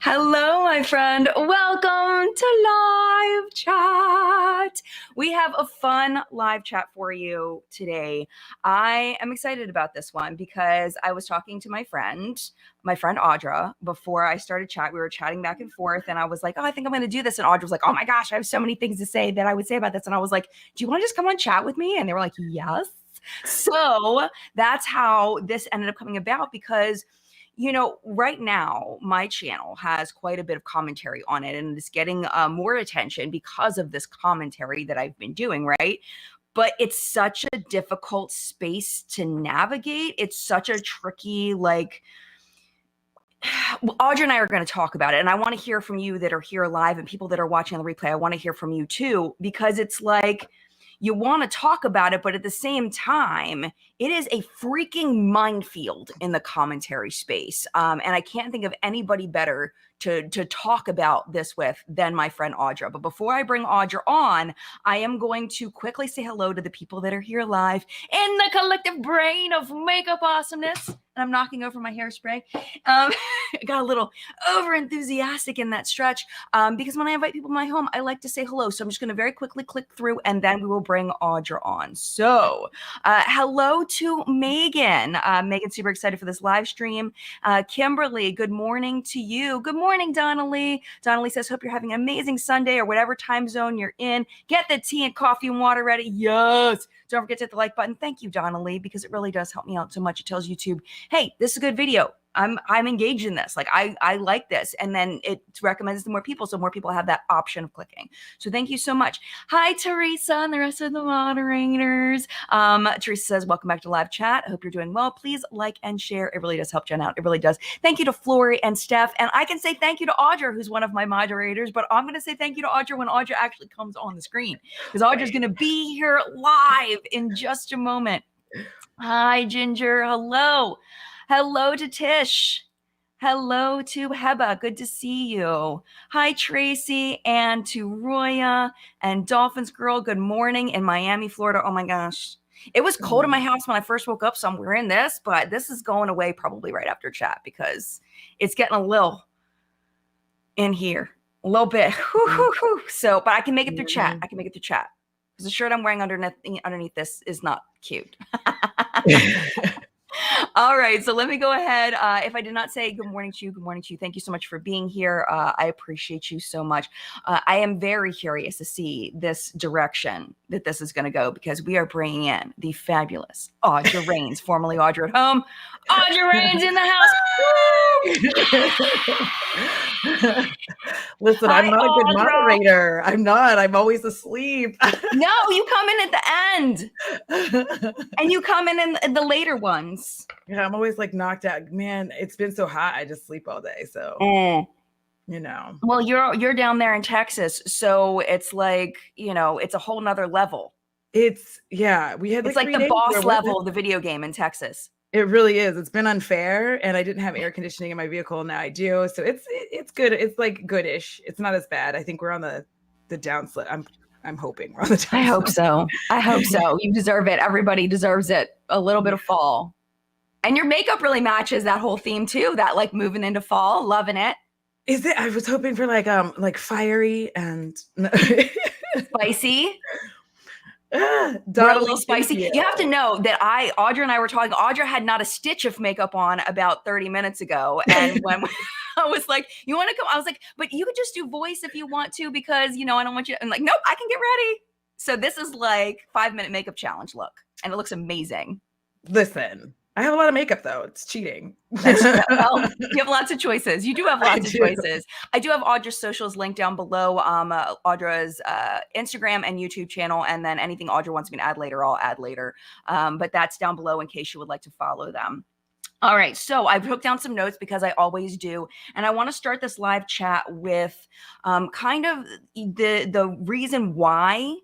Hello, my friend. Welcome to live chat. We have a fun live chat for you today. I am excited about this one because I was talking to my friend Audra, before I started chat. We were chatting back and forth, and I was like, "Oh, I think I'm going to do this." And Audra was like, "Oh my gosh, I have so many things to say that I would say about this." And I was like, "Do you want to just come on chat with me?" And they were like, "Yes." So that's how this ended up coming about because right now my channel has quite a bit of commentary on it, and it's getting more attention because of this commentary that I've been doing, right? But it's such a difficult space to navigate. It's such a tricky, Audra and I are going to talk about it, and I want to hear from you that are here live and people that are watching on the replay. I want to hear from you too, because it's like you want to talk about it, but at the same time, it is a freaking minefield in the commentary space. And I can't think of anybody better to talk about this with than my friend Audra. But before I bring Audra on, I am going to quickly say hello to the people that are here live in the collective brain of makeup awesomeness. And I'm knocking over my hairspray. I got a little over enthusiastic in that stretch because when I invite people to my home, I like to say hello. So I'm just going to very quickly click through, and then we will bring Audra on. So hello to Megan. Megan's super excited for this live stream. Kimberly, good morning to you. Good morning, Donnelly. Donnelly says, hope you're having an amazing Sunday or whatever time zone you're in. Get the tea and coffee and water ready. Yes. Don't forget to hit the like button. Thank you, Donnelly, because it really does help me out so much. It tells YouTube, hey, this is a good video. I'm engaged in this. Like I like this. And then it recommends it to more people. So more people have that option of clicking. So thank you so much. Hi, Teresa and the rest of the moderators. Teresa says, welcome back to live chat. I hope you're doing well. Please like and share. It really does help Jen out. It really does. Thank you to Flory and Steph. And I can say thank you to Audra, who's one of my moderators, but I'm going to say thank you to Audra when Audra actually comes on the screen, because Audra's going to be here live in just a moment. Hi, Ginger. Hello. Hello to Tish. Hello to Heba. Good to see you. Hi, Tracy, and to Roya and Dolphins Girl. Good morning in Miami, Florida. Oh my gosh. It was cold in my house when I first woke up, so I'm wearing this, but this is going away probably right after chat because it's getting a little in here, a little bit. So, but I can make it through chat. I can make it through chat because the shirt I'm wearing underneath this is not cute. All right, so let me go ahead. If I did not say good morning to you, thank you so much for being here. I appreciate you so much. I am very curious to see this direction that this is going to go, because we are bringing in the fabulous Audra Reins, formerly Audra at Home. Audra Reins in the house. Listen, Hi, I'm not a good Audra. moderator. I'm not. I'm always asleep. No, you come in at the end. And you come in the later ones. Yeah, I'm always like knocked out. Man, it's been so hot. I just sleep all day. So, Well, you're down there in Texas, so it's like, it's a whole nother level. It's we had like the boss level of the video game in Texas. It really is. It's been unfair, and I didn't have air conditioning in my vehicle, and now I do. So it's good. It's like goodish. It's not as bad. I think we're on the downslope. I'm hoping we're on the downslope. I hope so. I hope so. You deserve it. Everybody deserves it. A little bit of fall. And your makeup really matches that whole theme too. That like moving into fall, loving it. Is it? I was hoping for like fiery and spicy. A little spicy. You have to know that Audra and I were talking. Audra had not a stitch of makeup on about 30 minutes ago. And when I was like, you want to come? I was like, but you could just do voice if you want to, because, I don't want you. I'm like, nope, I can get ready. So this is like 5-minute makeup challenge look. And it looks amazing. Listen, I have a lot of makeup though. It's cheating. Well, you have lots of choices. You do have lots of choices. I do have Audra's socials linked down below. Audra's Instagram and YouTube channel, and then anything Audra wants me to add later, I'll add later. But that's down below in case you would like to follow them. All right, so I've hooked down some notes because I always do. And I want to start this live chat with kind of the reason why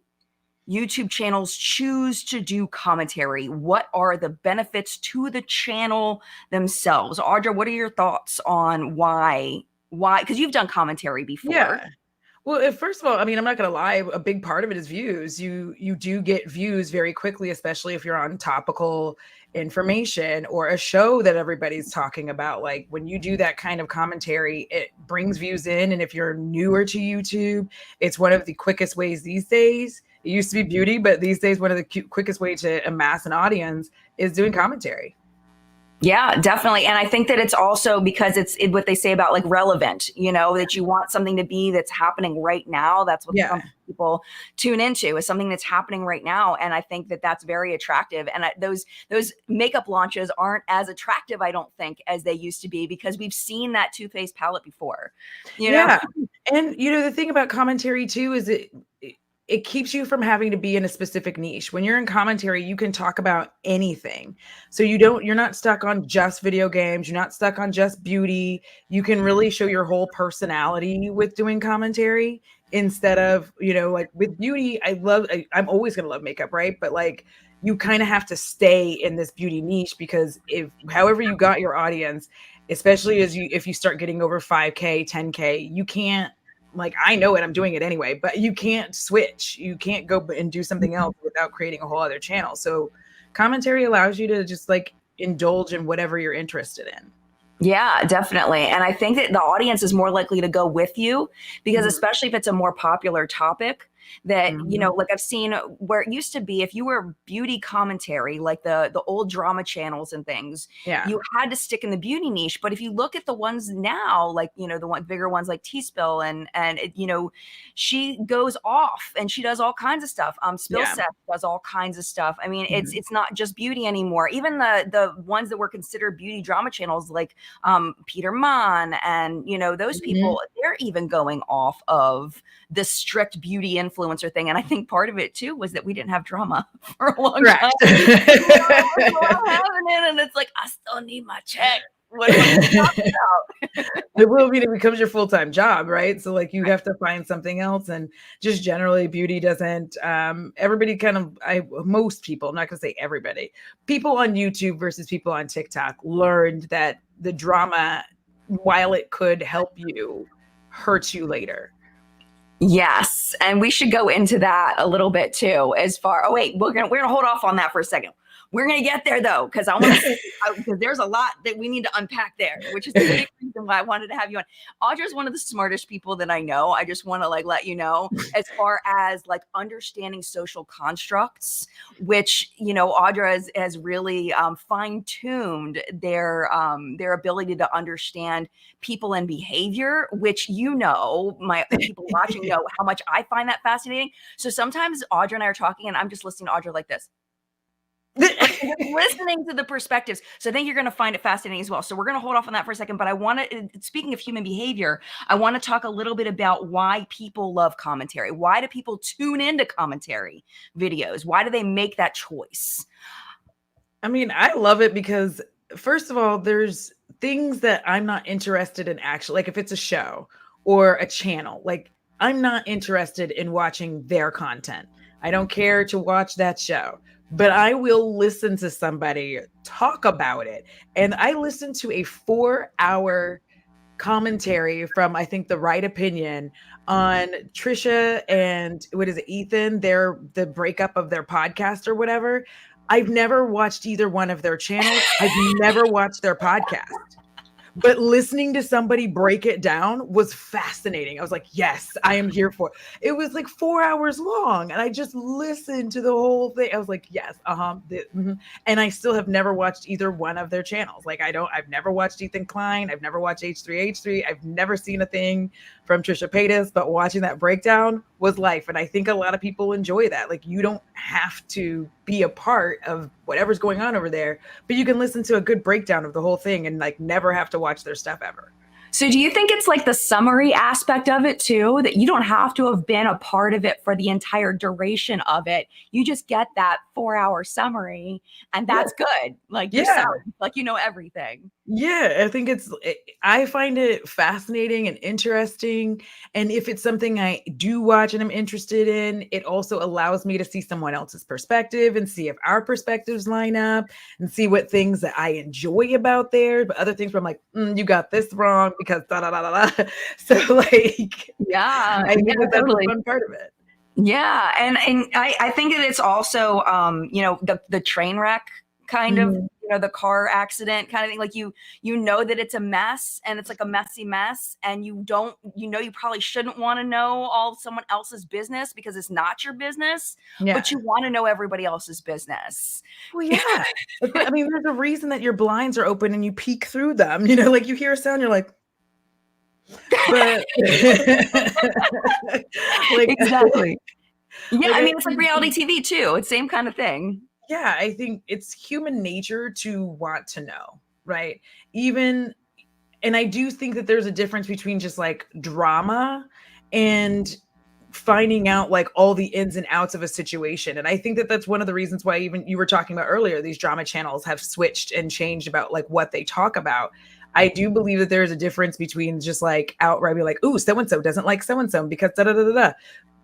YouTube channels choose to do commentary. What are the benefits to the channel themselves? Audra, what are your thoughts on why? Because you've done commentary before. Yeah. Well, first of all, I mean, I'm not going to lie. A big part of it is views. You do get views very quickly, especially if you're on topical information or a show that everybody's talking about. Like when you do that kind of commentary, it brings views in. And if you're newer to YouTube, it's one of the quickest ways these days. It used to be beauty, but these days, one of the quickest way to amass an audience is doing commentary. Yeah, definitely. And I think that it's also because it's what they say about like relevant, you know, that you want something to be that's happening right now. That's what some people tune into, is something that's happening right now. And I think that that's very attractive. And those makeup launches aren't as attractive, I don't think, as they used to be, because we've seen that Too Faced palette before. You know? And you know, the thing about commentary too is it keeps you from having to be in a specific niche. When you're in commentary, you can talk about anything. So you're not stuck on just video games. You're not stuck on just beauty. You can really show your whole personality with doing commentary instead of, you know, like with beauty. I'm always going to love makeup, right? But like, you kind of have to stay in this beauty niche, because however you got your audience, especially if you start getting over 5K, 10K, you can't, like, I know it, I'm doing it anyway, but you can't switch. You can't go and do something else without creating a whole other channel. So commentary allows you to just like indulge in whatever you're interested in. Yeah, definitely. And I think that the audience is more likely to go with you, because especially if it's a more popular topic, that, you know, like I've seen where it used to be, if you were beauty commentary, like the old drama channels and things, you had to stick in the beauty niche. But if you look at the ones now, like, you know, the bigger ones like T-Spill and you know, she goes off and she does all kinds of stuff. Spill Set does all kinds of stuff. I mean, it's not just beauty anymore. Even the ones that were considered beauty drama channels, like Peter Mann and, you know, those people, they're even going off of the strict beauty influencer thing. And I think part of it too was that we didn't have drama for a long time. And it's like, I still need my check. What are you talking about? It will be, it becomes your full-time job, right? So like you have to find something else. And just generally beauty doesn't, everybody kind of, most people, I'm not gonna say everybody, people on YouTube versus people on TikTok learned that the drama, while it could help you, hurts you later. Yes, and we should go into that a little bit too. Oh wait, we're gonna hold off on that for a second. We're gonna get there though, because I want to, because there's a lot that we need to unpack there, which is the big reason why I wanted to have you on. Audra's one of the smartest people that I know. I just want to like let you know, as far as like understanding social constructs, which, you know, Audra has really fine-tuned their ability to understand people and behavior, which, you know, my people watching know how much I find that fascinating. So sometimes Audra and I are talking and I'm just listening to Audra like this. Listening to the perspectives. So I think you're going to find it fascinating as well. So we're going to hold off on that for a second. But I want to, speaking of human behavior, I want to talk a little bit about why people love commentary. Why do people tune into commentary videos? Why do they make that choice? I mean, I love it because, first of all, there's things that I'm not interested in actually, like if it's a show or a channel, like I'm not interested in watching their content. I don't care to watch that show. But I will listen to somebody talk about it. And I listened to a 4-hour commentary from, I think, The Right Opinion on Trisha and Ethan, the breakup of their podcast or whatever. I've never watched either one of their channels. I've never watched their podcast. But listening to somebody break it down was fascinating. I was like, yes, I am here for it. It was like 4 hours long. And I just listened to the whole thing. I was like, yes, And I still have never watched either one of their channels. Like I've never watched Ethan Klein. I've never watched H3H3. I've never seen a thing from Trisha Paytas, but watching that breakdown was life. And I think a lot of people enjoy that. Like you don't have to be a part of whatever's going on over there, but you can listen to a good breakdown of the whole thing and like never have to watch their stuff ever. So do you think it's like the summary aspect of it too, that you don't have to have been a part of it for the entire duration of it? You just get that 4-hour summary and that's good. Like, like, you know, everything. Yeah, I think I find it fascinating and interesting. And if it's something I do watch and I'm interested in, it also allows me to see someone else's perspective and see if our perspectives line up and see what things that I enjoy about there, but other things where I'm like, you got this wrong because da da da da da. So like, I think that's totally a fun part of it. Yeah, and I think that it's also you know, the train wreck kind of, the car accident kind of thing. Like you know that it's a mess and it's like a messy mess, and you probably shouldn't want to know all someone else's business because it's not your business, but you want to know everybody else's business. Well, yeah. I mean, there's a reason that your blinds are open and you peek through them, like you hear a sound, you're like, but like, exactly. Yeah, I mean, it's like reality TV too. It's the same kind of thing. Yeah, I think it's human nature to want to know, right? And I do think that there's a difference between just like drama and finding out like all the ins and outs of a situation. And I think that that's one of the reasons why, even you were talking about earlier, these drama channels have switched and changed about like what they talk about. I do believe that there's a difference between just like outright be like, ooh, so-and-so doesn't like so-and-so because da da da da.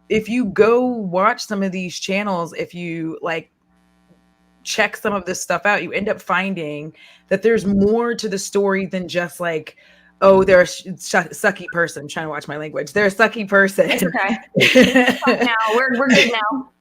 If you go watch some of these channels, if you like check some of this stuff out, you end up finding that there's more to the story than just like, oh, they're a sucky person. I'm trying to watch my language. They're a sucky person. It's okay. Now we're good now.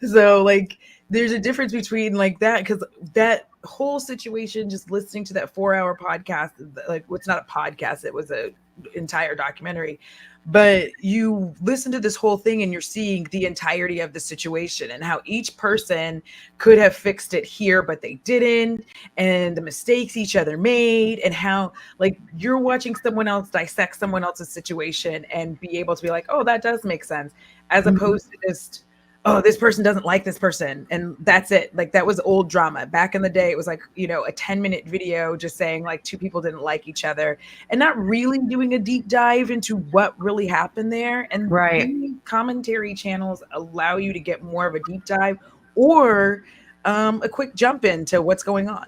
So like, there's a difference between like that, because that whole situation, just listening to that 4-hour podcast, like, well, it's not a podcast, it was a entire documentary, but you listen to this whole thing and you're seeing the entirety of the situation and how each person could have fixed it here, but they didn't, and the mistakes each other made, and how like you're watching someone else dissect someone else's situation and be able to be like, oh, that does make sense, as opposed to just, oh, this person doesn't like this person, and that's it. Like, that was old drama. Back in the day, it was like, a 10-minute video just saying like two people didn't like each other and not really doing a deep dive into what really happened there. And these commentary channels allow you to get more of a deep dive or a quick jump into what's going on.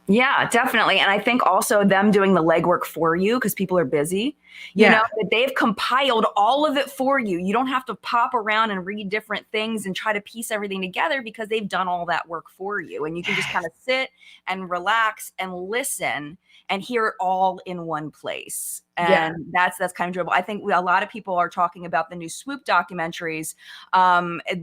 Yeah, definitely. And I think also them doing the legwork for you, because people are busy, you know, that they've compiled all of it for you. You don't have to pop around and read different things and try to piece everything together, because they've done all that work for you. And you can just kind of sit and relax and listen and hear it all in one place. And that's kind of enjoyable. I think a lot of people are talking about the new Swoop documentaries,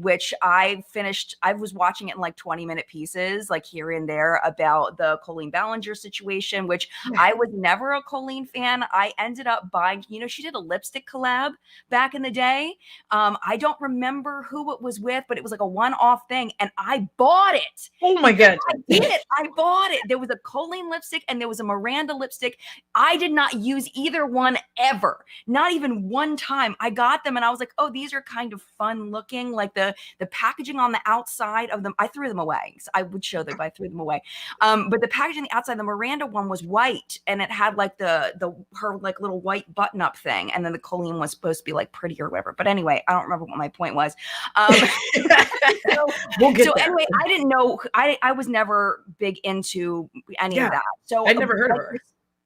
which I finished. I was watching it in like 20-minute pieces, like here and there, about the Colleen Ballinger situation, which I was never a Colleen fan. I ended up buying, she did a lipstick collab back in the day. I don't remember who it was with, but it was like a one-off thing. And I bought it. Oh my God. I did. I bought it. There was a Colleen lipstick and there was a Miranda lipstick. I did not use either one ever, not even one time. I got them and I was like, oh, these are kind of fun looking. Like the packaging on the outside of them, I threw them away. So I would show them, but I threw them away. But the packaging on the outside, the Miranda one was white, and it had like her like little white button up thing, and then the Colleen was supposed to be like pretty or whatever. But anyway, I don't remember what my point was. Anyway, I didn't know. I was never big into any of that. So I'd never heard of her.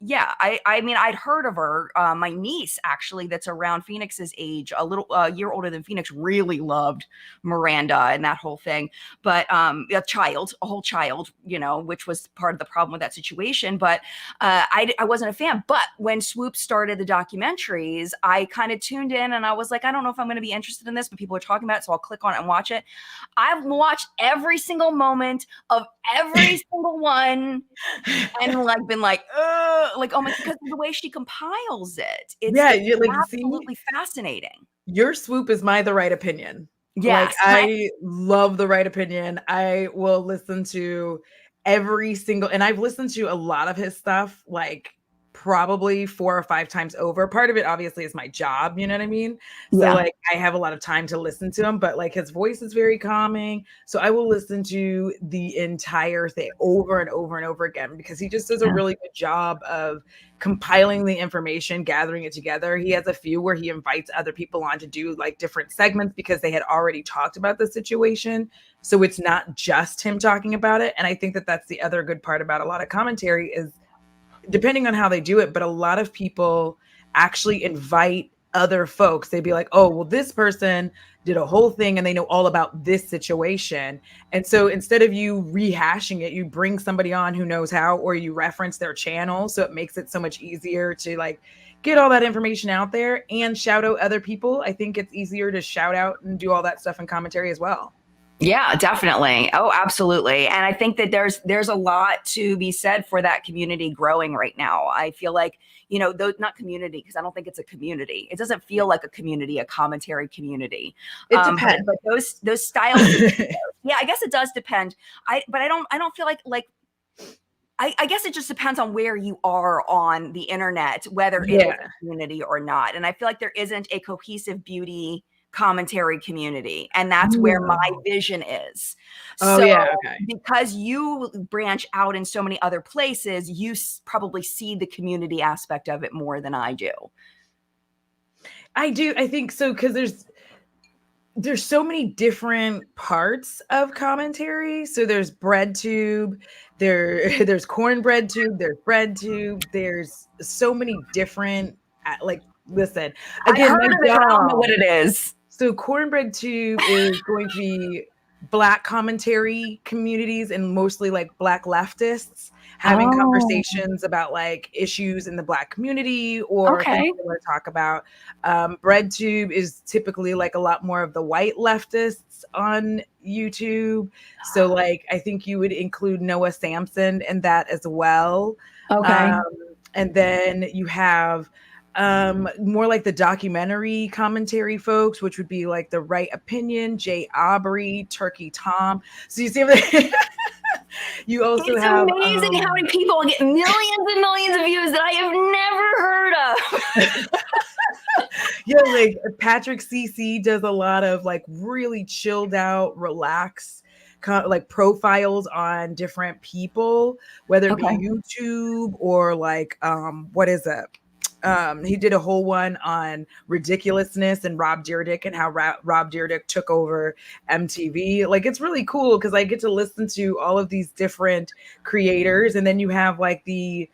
Yeah, I mean, I'd heard of her. My niece, actually, that's around Phoenix's age, a year older than Phoenix, really loved Miranda and that whole thing. But a whole child, which was part of the problem with that situation. But I wasn't a fan. But when Swoop started the documentaries, I kind of tuned in and I was like, I don't know if I'm going to be interested in this, but people are talking about it, so I'll click on it and watch it. I've watched every single moment of every single one and like been like, oh my, because of the way she compiles it. It's absolutely fascinating. Your Swoop is the right opinion. Yes. I love the right opinion. I will listen to every single, and I've listened to a lot of his stuff, like probably 4 or 5 times over. Part of it obviously is my job, you know what I mean? So like I have a lot of time to listen to him, but like his voice is very calming. So I will listen to the entire thing over and over and over again, because he just does a really good job of compiling the information, gathering it together. He has a few where he invites other people on to do like different segments because they had already talked about the situation. So it's not just him talking about it. And I think that that's the other good part about a lot of commentary is, depending on how they do it, but a lot of people actually invite other folks. They'd be like, oh, well, this person did a whole thing and they know all about this situation. And so instead of you rehashing it, you bring somebody on who knows how, or you reference their channel. So it makes it so much easier to like get all that information out there and shout out other people. I think it's easier to shout out and do all that stuff in commentary as well. Yeah, definitely. Oh, absolutely. And I think that there's a lot to be said for that community growing right now. I feel like, though not community, because I don't think it's a community. It doesn't feel like a community, a commentary community. It But depends. those styles of yeah, I guess it does depend. I don't feel like I guess it just depends on where you are on the internet, whether it is Yeah. a community or not. And I feel like there isn't a cohesive beauty commentary community. And that's where my Mm. vision is. Oh So yeah. Okay. because you branch out in so many other places, you probably see the community aspect of it more than I do. I do. I think so because there's so many different parts of commentary. So there's BreadTube, there's cornbread tube, there's bread tube, there's so many different like listen, I again, heard my of it, but I don't know what job. it is. So cornbread tube is going to be Black commentary communities and mostly like Black leftists having Oh, conversations about like issues in the Black community or things okay. they want to talk about. BreadTube is typically like a lot more of the white leftists on YouTube. So like I think you would include Noah Sampson in that as well. Okay. Um, and then you have more like the documentary commentary folks, which would be like the Right Opinion, Jay Aubrey, Turkey Tom. So you see you also It's have amazing how many people get millions and millions of views that I have never heard of. yeah, like Patrick CC does a lot of like really chilled out, relaxed like profiles on different people, whether it Okay. be YouTube or like what is it? He did a whole one on ridiculousness and Rob Dyrdek and how Rob Dyrdek took over MTV. Like it's really cool because I get to listen to all of these different creators, and then you have like the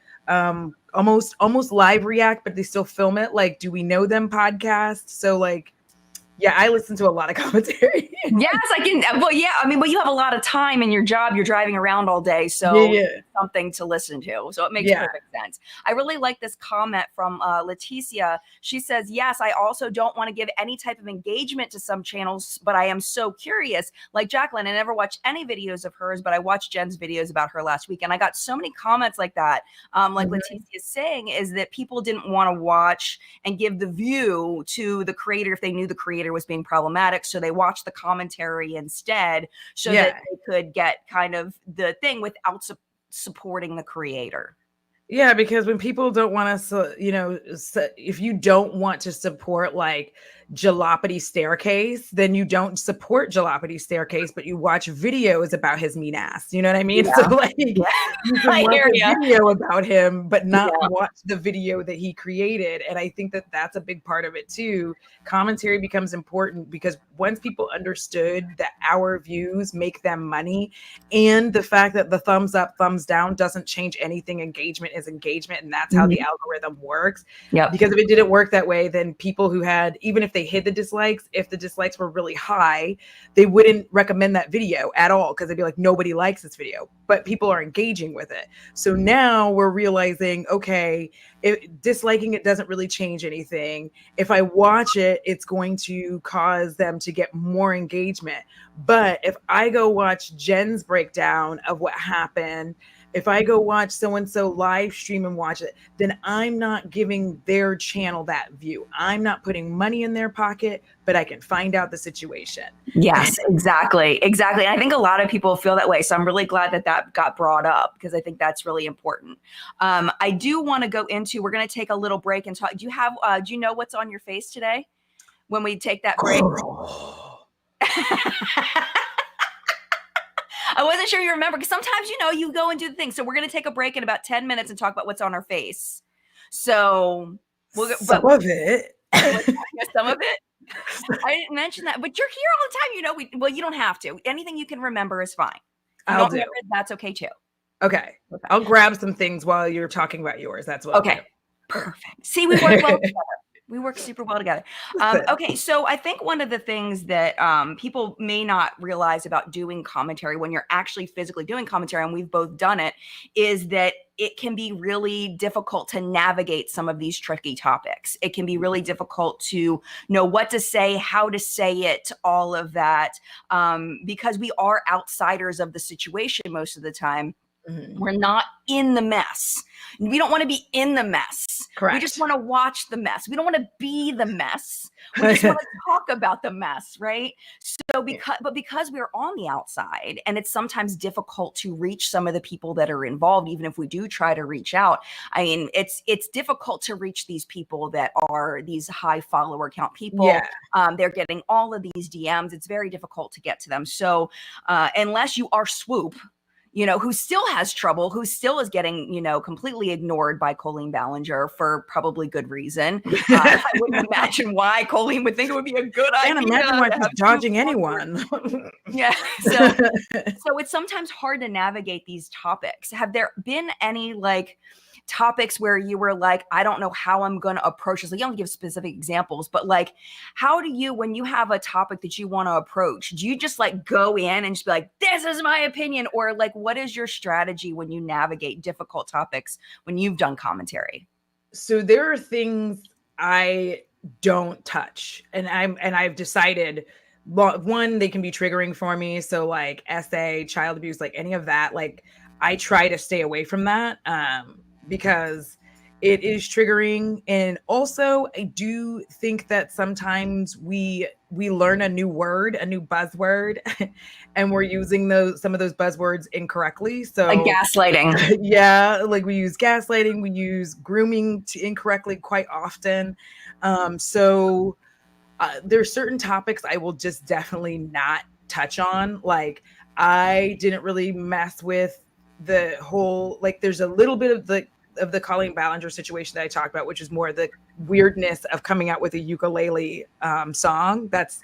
almost live react, but they still film it. Like, do we know them podcast? So like, yeah, I listen to a lot of commentary. Yes, I can. Well, yeah, I mean, but you have a lot of time in your job. You're driving around all day. Yeah, So yeah, something to listen to. So it makes yeah. perfect sense. I really like this comment from Leticia. She says, yes, I also don't want to give any type of engagement to some channels, but I am so curious. Like Jacqueline, I never watched any videos of hers, but I watched Jen's videos about her last week. And I got so many comments like that. Like Mhm. Leticia is saying, is that people didn't want to watch and give the view to the creator if they knew the creator was being problematic. So they watched the commentary instead so that Yeah. they could get kind of the thing without supporting the creator. Yeah, because when people don't want to, if you don't want to support like Jalopity Staircase, then you don't support Jalopity Staircase, but you watch videos about his mean ass. You know what I mean? So Yeah. like Yeah. you can I watch hear a you. video about him, but not Yeah. watch the video that he created. And I think that that's a big part of it too. Commentary becomes important because once people understood that our views make them money, and the fact that the thumbs up, thumbs down doesn't change anything, engagement is engagement, and that's how the algorithm works. Yep. Because if it didn't work that way, then people who had, even if they hid the dislikes, if the dislikes were really high, they wouldn't recommend that video at all because they'd be like, nobody likes this video, but people are engaging with it. So now we're realizing, okay, disliking it doesn't really change anything. If I watch it, it's going to cause them to get more engagement. But if I go watch Jen's breakdown of what happened, if I go watch so-and-so live stream and watch it, then I'm not giving their channel that view. I'm not putting money in their pocket, but I can find out the situation. Yes, exactly. Exactly. And I think a lot of people feel that way. So I'm really glad that that got brought up because I think that's really important. I do want to go into, we're going to take a little break and talk. Do you know what's on your face today when we take that break? I wasn't sure you remember because sometimes, you go and do the thing. So we're going to take a break in about 10 minutes and talk about what's on our face. So Some of it. Some of it. I didn't mention that, but you're here all the time. Well, you don't have to. Anything you can remember is fine. I'll do. Remember, that's okay too. Okay. I'll grab some things while you're talking about yours. That's what. Okay. Perfect. See, we work well together. We work super well together. Listen. Okay, so I think one of the things that people may not realize about doing commentary when you're actually physically doing commentary, and we've both done it, is that it can be really difficult to navigate some of these tricky topics. It can be really difficult to know what to say, how to say it, all of that, because we are outsiders of the situation most of the time. Mhm. We're not in the mess. We don't want to be in the mess. We just Correct. want to watch the mess. We don't want to be the mess. We just want to talk about the mess, right? So because we're on the outside, and it's sometimes difficult to reach some of the people that are involved, even if we do try to reach out. I mean, it's difficult to reach these people that are these high follower count people. Yeah. They're getting all of these DMs. It's very difficult to get to them. So unless you are Swoop, who still has trouble, who still is getting, completely ignored by Colleen Ballinger for probably good reason. I wouldn't imagine why Colleen would think it would be a good idea. Can't imagine why she's dodging anyone. Yeah. So it's sometimes hard to navigate these topics. Have there been any topics where you were like, I don't know how I'm going to approach this? Like, you don't give specific examples, but how do you, when you have a topic that you want to approach, do you just go in and just be like, this is my opinion? Or what is your strategy when you navigate difficult topics when you've done commentary? So there are things I don't touch, and I've decided, one, they can be triggering for me. So essay, child abuse, any of that, I try to stay away from that. Because it is triggering. And also I do think that sometimes we learn a new word, a new buzzword, and we're using some of those buzzwords incorrectly. So like gaslighting. Yeah, we use gaslighting, we use grooming incorrectly quite often. So there's certain topics I will just definitely not touch on. I didn't really mess with the whole, there's a little bit of the Colleen Ballinger situation that I talked about, which is more the weirdness of coming out with a ukulele song. That's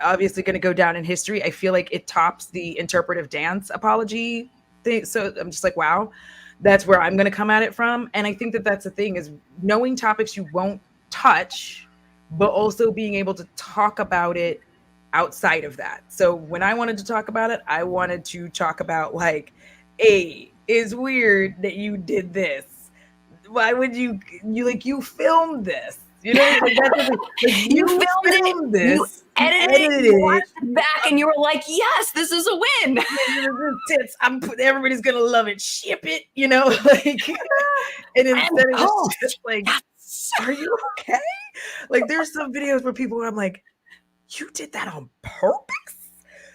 obviously going to go down in history. I feel like it tops the interpretive dance apology thing. So I'm just wow, that's where I'm going to come at it from. And I think that that's the thing, is knowing topics you won't touch, but also being able to talk about it outside of that. So when I wanted to talk about it, I wanted to talk about it's weird that you did this. Why would you filmed this? You know, you filmed this. You edited it, you watched it back, and you were like, yes, this is a win. Everybody's gonna love it. Ship it, and instead of just are you okay? There's some videos where people I'm like, you did that on purpose?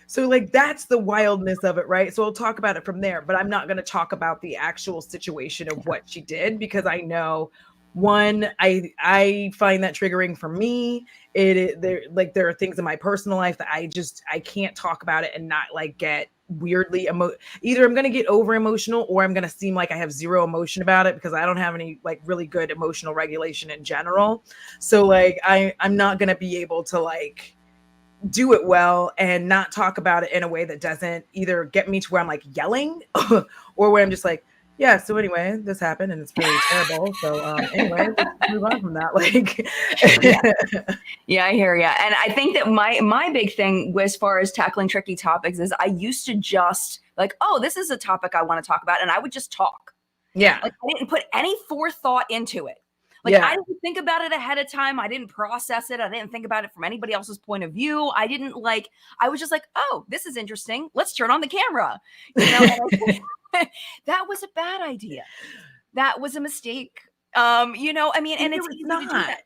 So that's the wildness of it, right? So I'll talk about it from there, but I'm not going to talk about the actual situation of what she did, because I know, one, I find that triggering for me. There are things in my personal life that I can't talk about it and not get weirdly either I'm going to get over emotional, or I'm going to seem like I have zero emotion about it, because I don't have any really good emotional regulation in general. So I'm not going to be able to do it well and not talk about it in a way that doesn't either get me to where I'm yelling or where I'm just yeah, so anyway, this happened and it's really terrible. So anyway, let's move on from that. Yeah, I hear you. And I think that my big thing as far as tackling tricky topics is I used to just oh, this is a topic I want to talk about, and I would just talk. Yeah. I didn't put any forethought into it. I didn't think about it ahead of time. I didn't process it. I didn't think about it from anybody else's point of view. I didn't I was just oh, this is interesting. Let's turn on the camera. That was a bad idea. That was a mistake. And it's easy to do that.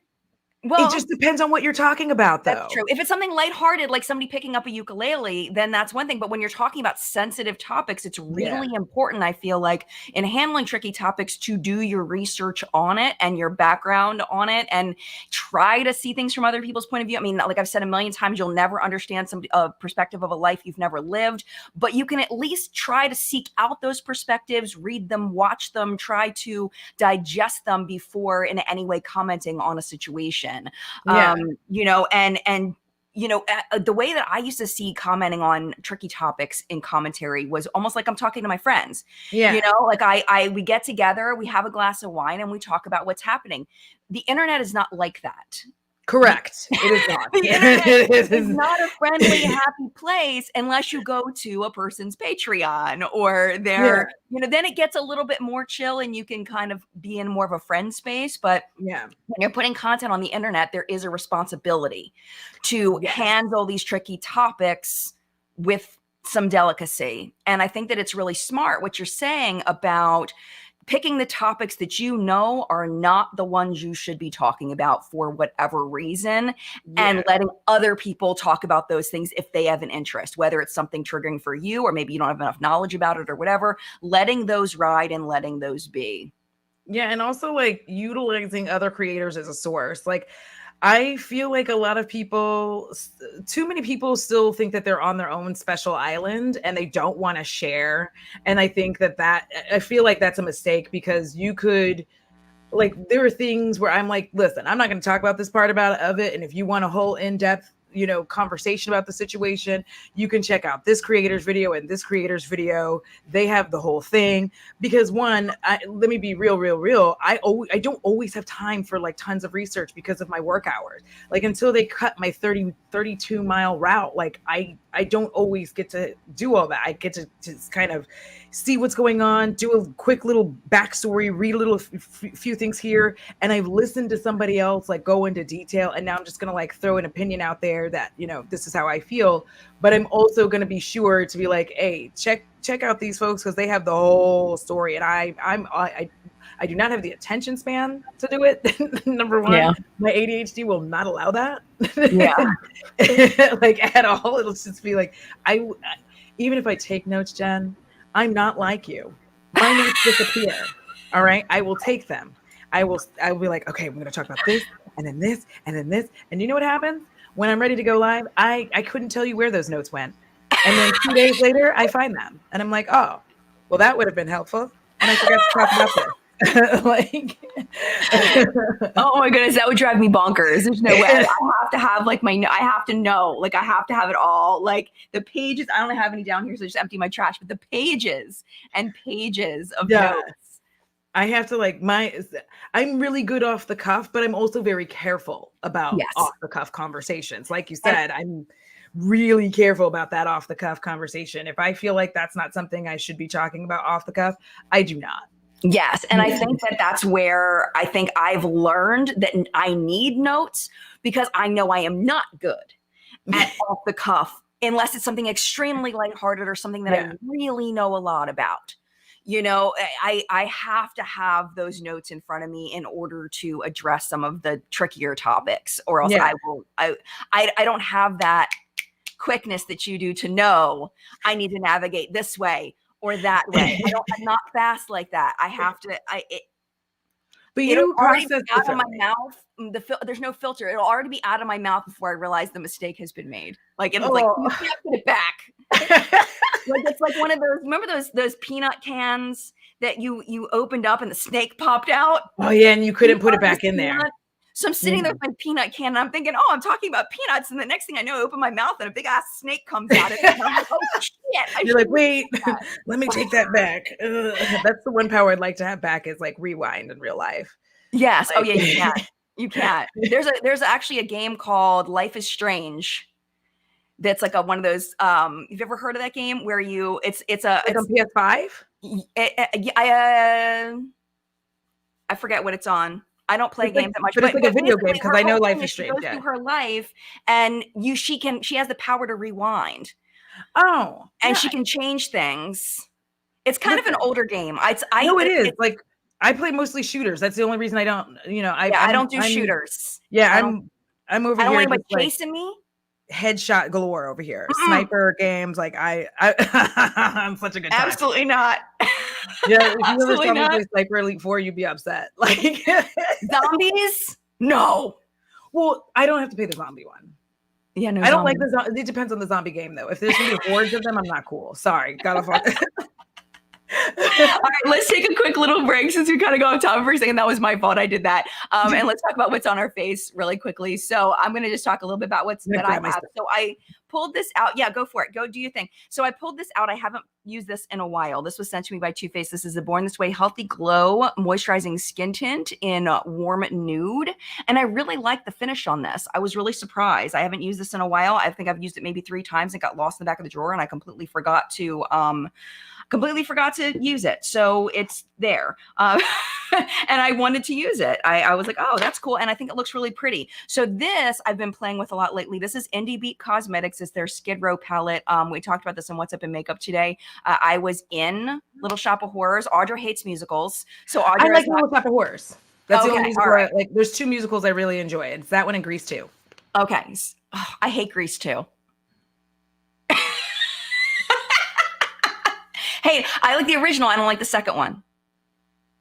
Well, it just depends on what you're talking about, though. That's true. If it's something lighthearted, like somebody picking up a ukulele, then that's one thing. But when you're talking about sensitive topics, it's really important, I feel in handling tricky topics, to do your research on it and your background on it, and try to see things from other people's point of view. I mean, like I've said a million times, you'll never understand a perspective of a life you've never lived, but you can at least try to seek out those perspectives, read them, watch them, try to digest them before in any way commenting on a situation. And the way that I used to see commenting on tricky topics in commentary was almost like I'm talking to my friends. Yeah. Like we get together, we have a glass of wine, and we talk about what's happening. The internet is not like that. Correct. It is not. The internet is not a friendly, happy place unless you go to a person's Patreon or their, then it gets a little bit more chill and you can kind of be in more of a friend space. But when you're putting content on the internet, there is a responsibility to handle these tricky topics with some delicacy. And I think that it's really smart what you're saying about picking the topics that are not the ones you should be talking about for whatever reason, and letting other people talk about those things if they have an interest, whether it's something triggering for you or maybe you don't have enough knowledge about it or whatever, letting those ride and letting those be. Yeah. And also like utilizing other creators as a source. Like, I feel like a lot of people, too many people still think that they're on their own special island and they don't want to share. And I think I feel like that's a mistake, because you could, like, there are things where I'm like, listen, I'm not going to talk about this part of it. And if you want a whole in-depth, conversation about the situation, you can check out this creator's video and this creator's video. They have the whole thing. Because let me be real. I don't always have time for like tons of research because of my work hours. Like, until they cut my 32 mile route, like I don't always get to do all that. I get to kind of see what's going on, do a quick little backstory, read a little few things here. And I've listened to somebody else like go into detail. And now I'm just going to like throw an opinion out there that, this is how I feel. But I'm also going to be sure to be like, hey, check out these folks, because they have the whole story. And I do not have the attention span to do it. Number one, my ADHD will not allow that. Like at all. It'll just be like, even if I take notes, Jen, I'm not like you. My notes disappear. All right. I will take them. I will be like, okay, we're going to talk about this and then this and then this. And you know what happens? When I'm ready to go live, I couldn't tell you where those notes went. And then 2 days later, I find them. And I'm like, oh, well, that would have been helpful. And I forgot to talk about this. Like, oh my goodness, that would drive me bonkers. There's no way. I have to have like I have to know, like I have to have it all. Like the pages, I don't have any down here, so I just empty my trash, but the pages and pages of notes. I have to I'm really good off the cuff, but I'm also very careful about off the cuff conversations. Like you said, I'm really careful about that off the cuff conversation. If I feel like that's not something I should be talking about off the cuff, I do not. Yes. And I think that that's where I think I've learned that I need notes, because I know I am not good at off the cuff unless it's something extremely lighthearted or something that I really know a lot about. I have to have those notes in front of me in order to address some of the trickier topics, or else I don't have that quickness that you do to know I need to navigate this way or that way. I'm not fast like that. I have to. But you process out of my mouth. There's no filter. It'll already be out of my mouth before I realize the mistake has been made. Like it's like you can't put it back. Like it's like one of those. Remember those peanut cans that you opened up and the snake popped out? Oh yeah, and you couldn't put it back in there. So I'm sitting there with my peanut can and I'm thinking, oh, I'm talking about peanuts. And the next thing I know, I open my mouth and a big ass snake comes out of it. And I'm like, oh shit. You're like, wait, let me take that back. That's the one power I'd like to have back, is like rewind in real life. Yes. Oh yeah, you can't. You can't. There's actually a game called Life is Strange. That's like one of those. You've ever heard of that game where it's on PS5? I forget what it's on. I don't play games that much, but it's like a video game, because I know Life is Strange. She goes through her life, and she has the power to rewind. Oh, and she can change things. It's kind of an older game. It is. Like I play mostly shooters. That's the only reason I don't. I don't do shooters. Yeah, I'm over here. I don't want anybody chasing me. Headshot galore over here. Sniper games, like I'm such a good time. Absolutely not. Yeah, if you ever saw me play Sniper Elite 4, you'd be upset. Like zombies? No. Well, I don't have to play the zombie one. Yeah, no. I don't like the. It depends on the zombie game, though. If there's gonna be hordes of them, I'm not cool. Sorry, got off on. All right, let's take a quick little break since we kind of go off topic for a second. That was my fault. I did that. And let's talk about what's on our face really quickly. So I'm going to just talk a little bit about what's that I have. So I pulled this out. Yeah, go for it. Go do your thing. So I pulled this out. I haven't used this in a while. This was sent to me by Too Faced. This is the Born This Way Healthy Glow Moisturizing Skin Tint in Warm Nude. And I really like the finish on this. I was really surprised. I haven't used this in a while. I think I've used it maybe 3 times and got lost in the back of the drawer, and I completely forgot to use it. So it's there. And I wanted to use it. I was like, oh, that's cool. And I think it looks really pretty. So this I've been playing with a lot lately. This is Indie Beat Cosmetics. It's their Skid Row palette. We talked about this in What's Up in Makeup today. I was in Little Shop of Horrors. Audra hates musicals. So Audra I like Little Shop of Horrors. That's the only musical. Right. Like, there's 2 musicals I really enjoy. It's that one and Grease 2. Okay. Oh, I hate Grease 2. Hey, I like the original. I don't like the second one.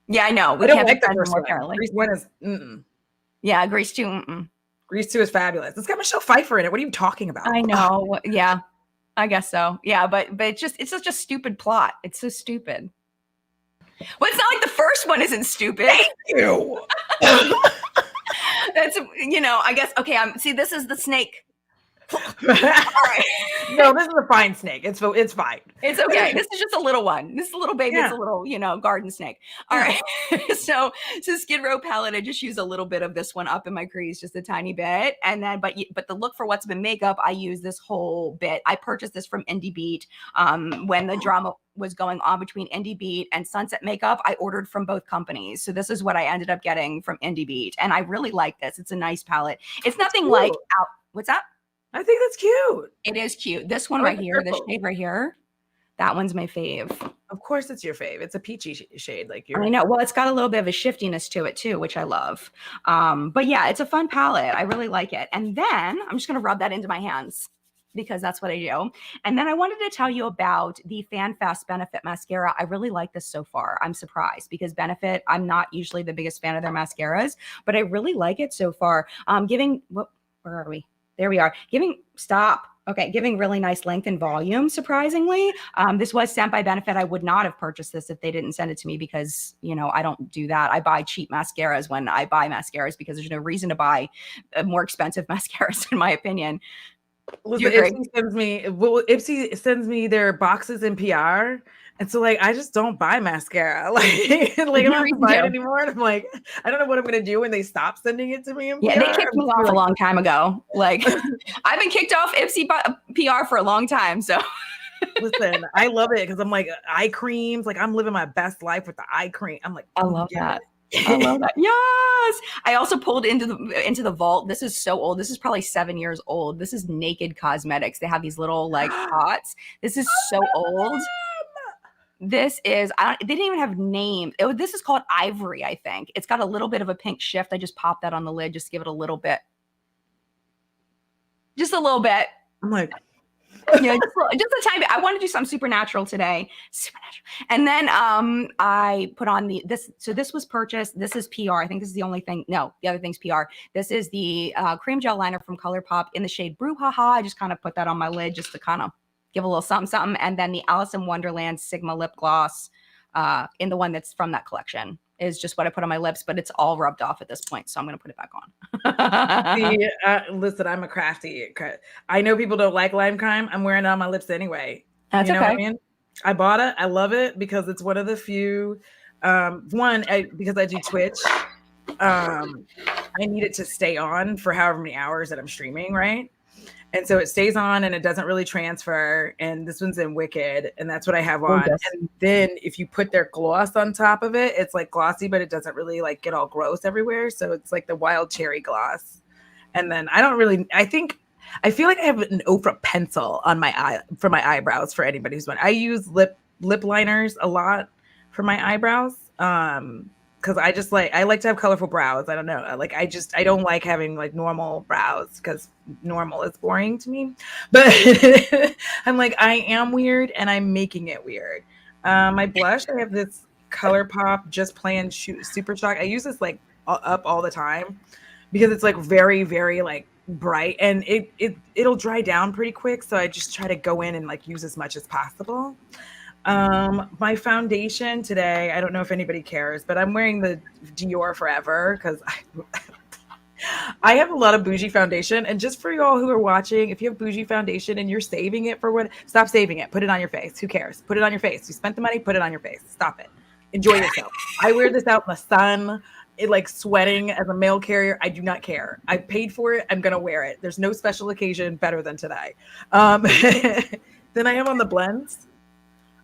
Yeah, I know. We don't like the first one. Apparently. Grease 1 is Yeah, Grease 2. Grease 2 is fabulous. It's got Michelle Pfeiffer in it. What are you talking about? I know. Yeah, I guess so. Yeah, but it's such a stupid plot. It's so stupid. Well, it's not like the first one isn't stupid. Thank you. That's, I guess. Okay, see, this is the snake. All right. No, this is a fine snake. It's fine. It's okay. This is just a little one. This is a little baby. Yeah. It's a little, garden snake. All right. So Skid Row palette, I just use a little bit of this one up in my crease, just a tiny bit. And then, but the look for What's Been Makeup, I use this whole bit. I purchased this from Indie Beat when the drama was going on between Indie Beat and Sunset Makeup. I ordered from both companies. So this is what I ended up getting from Indie Beat. And I really like this. It's a nice palette. It's nothing like out. What's that? I think that's cute. It is cute. This one right here, this shade right here, that one's my fave. Of course it's your fave. It's a peachy shade. I know. Well, it's got a little bit of a shiftiness to it too, which I love. But yeah, it's a fun palette. I really like it. And then I'm just going to rub that into my hands because that's what I do. And then I wanted to tell you about the FanFast Benefit mascara. I really like this so far. I'm surprised because Benefit, I'm not usually the biggest fan of their mascaras, but I really like it so far. Where are we? There we are. Giving really nice length and volume, surprisingly. This was sent by Benefit. I would not have purchased this if they didn't send it to me because, I don't do that. I buy cheap mascaras when I buy mascaras because there's no reason to buy more expensive mascaras, in my opinion. Listen, Ipsy sends me their boxes in PR. And so I just don't buy mascara. I don't have to buy it anymore. And I'm like, I don't know what I'm gonna do when they stop sending it to me. Yeah, they kicked me off a long time ago. I've been kicked off Ipsy PR for a long time. So listen, I love it because I'm like eye creams. I'm living my best life with the eye cream. I'm like, I love that. I love that. Yes. I also pulled into the vault. This is so old. This is probably 7 years old. This is Naked Cosmetics. They have these little pots. This is so old. This is, they didn't even have names. This is called Ivory, I think. It's got a little bit of a pink shift. I just popped that on the lid just to give it a little bit. Just a little bit. I'm like, just a tiny bit. I want to do something supernatural today. Supernatural. And then I put on this. So this was purchased. This is PR. I think this is the only thing. No, the other thing's PR. This is the cream gel liner from ColourPop in the shade Brouhaha. I just kind of put that on my lid just to kind of give a little something. And then the Alice in Wonderland Sigma lip gloss in the one that's from that collection is just what I put on my lips, but it's all rubbed off at this point. So I'm going to put it back on. Listen, I'm a crafty. I know people don't like lime crime. I'm wearing it on my lips anyway. That's you know okay. What I mean? I bought it. I love it because it's one of the few, because I do Twitch. I need it to stay on for however many hours that I'm streaming, right? And so it stays on and it doesn't really transfer. And this one's in Wicked. And that's what I have on. Yes. And then if you put their gloss on top of it, it's glossy, but it doesn't really get all gross everywhere. So it's the wild cherry gloss. And then I feel like I have an Oprah pencil on my eye for my eyebrows for anybody who's I use lip liners a lot for my eyebrows. Because I like to have colorful brows. I don't know. I don't like having normal brows because normal is boring to me. But I'm I am weird and I'm making it weird. My blush, I have this ColourPop Just Plain Super Shock. I use this up all the time because it's very, very bright and it'll dry down pretty quick. So I just try to go in and use as much as possible. My foundation today, I don't know if anybody cares, but I'm wearing the Dior Forever because I have a lot of bougie foundation. And just for y'all who are watching, if you have bougie foundation and you're saving it for what, stop saving it. Put it on your face. Who cares? Put it on your face. You spent the money, put it on your face. Stop it. Enjoy yourself. I wear this out in the sun, it like sweating as a mail carrier. I do not care. I paid for it. I'm gonna wear it. There's no special occasion better than today. Then I have on the blends.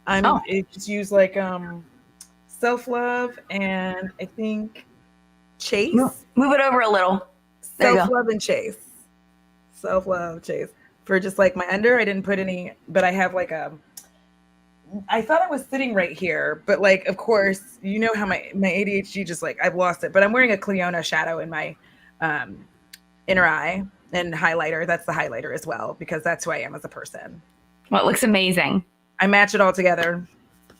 It just use like self-love and I think chase. Move it over a little. Self-love and chase. Self-love, chase. For just like my under, I didn't put any, but I have like I thought I was sitting right here, but like, of course, you know how my ADHD just like, I've lost it, but I'm wearing a Cleona shadow in my inner eye and highlighter. That's the highlighter as well, because that's who I am as a person. Well, it looks amazing. I match it all together.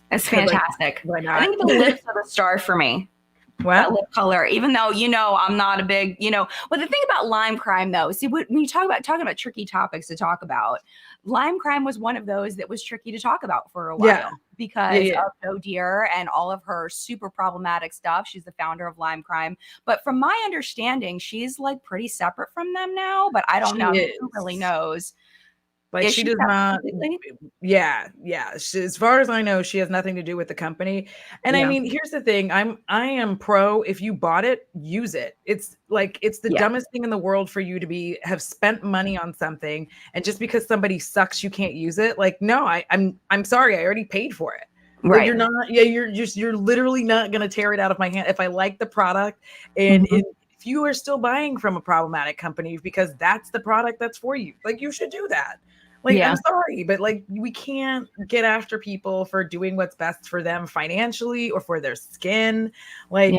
It's fantastic. Why not? I think the lips are the star for me. What? That lip color, even though, I'm not a big, well, the thing about Lime Crime though, see, when you talking about tricky topics to talk about, Lime Crime was one of those that was tricky to talk about for a while because of Oh Dear and all of her super problematic stuff. She's the founder of Lime Crime. But from my understanding, she's like pretty separate from them now, but I don't know. Who really knows? Like she does not. Yeah. As far as I know, she has nothing to do with the company. And I mean, here's the thing. I am pro. If you bought it, use it. It's like it's the dumbest thing in the world for you to have spent money on something, and just because somebody sucks, you can't use it. Like, no, I'm sorry. I already paid for it. Right. Like, you're not. Yeah. You're literally not gonna tear it out of my hand. If I like the product, and if you are still buying from a problematic company because that's the product that's for you, like you should do that. Like, I'm sorry, but like we can't get after people for doing what's best for them financially or for their skin. Like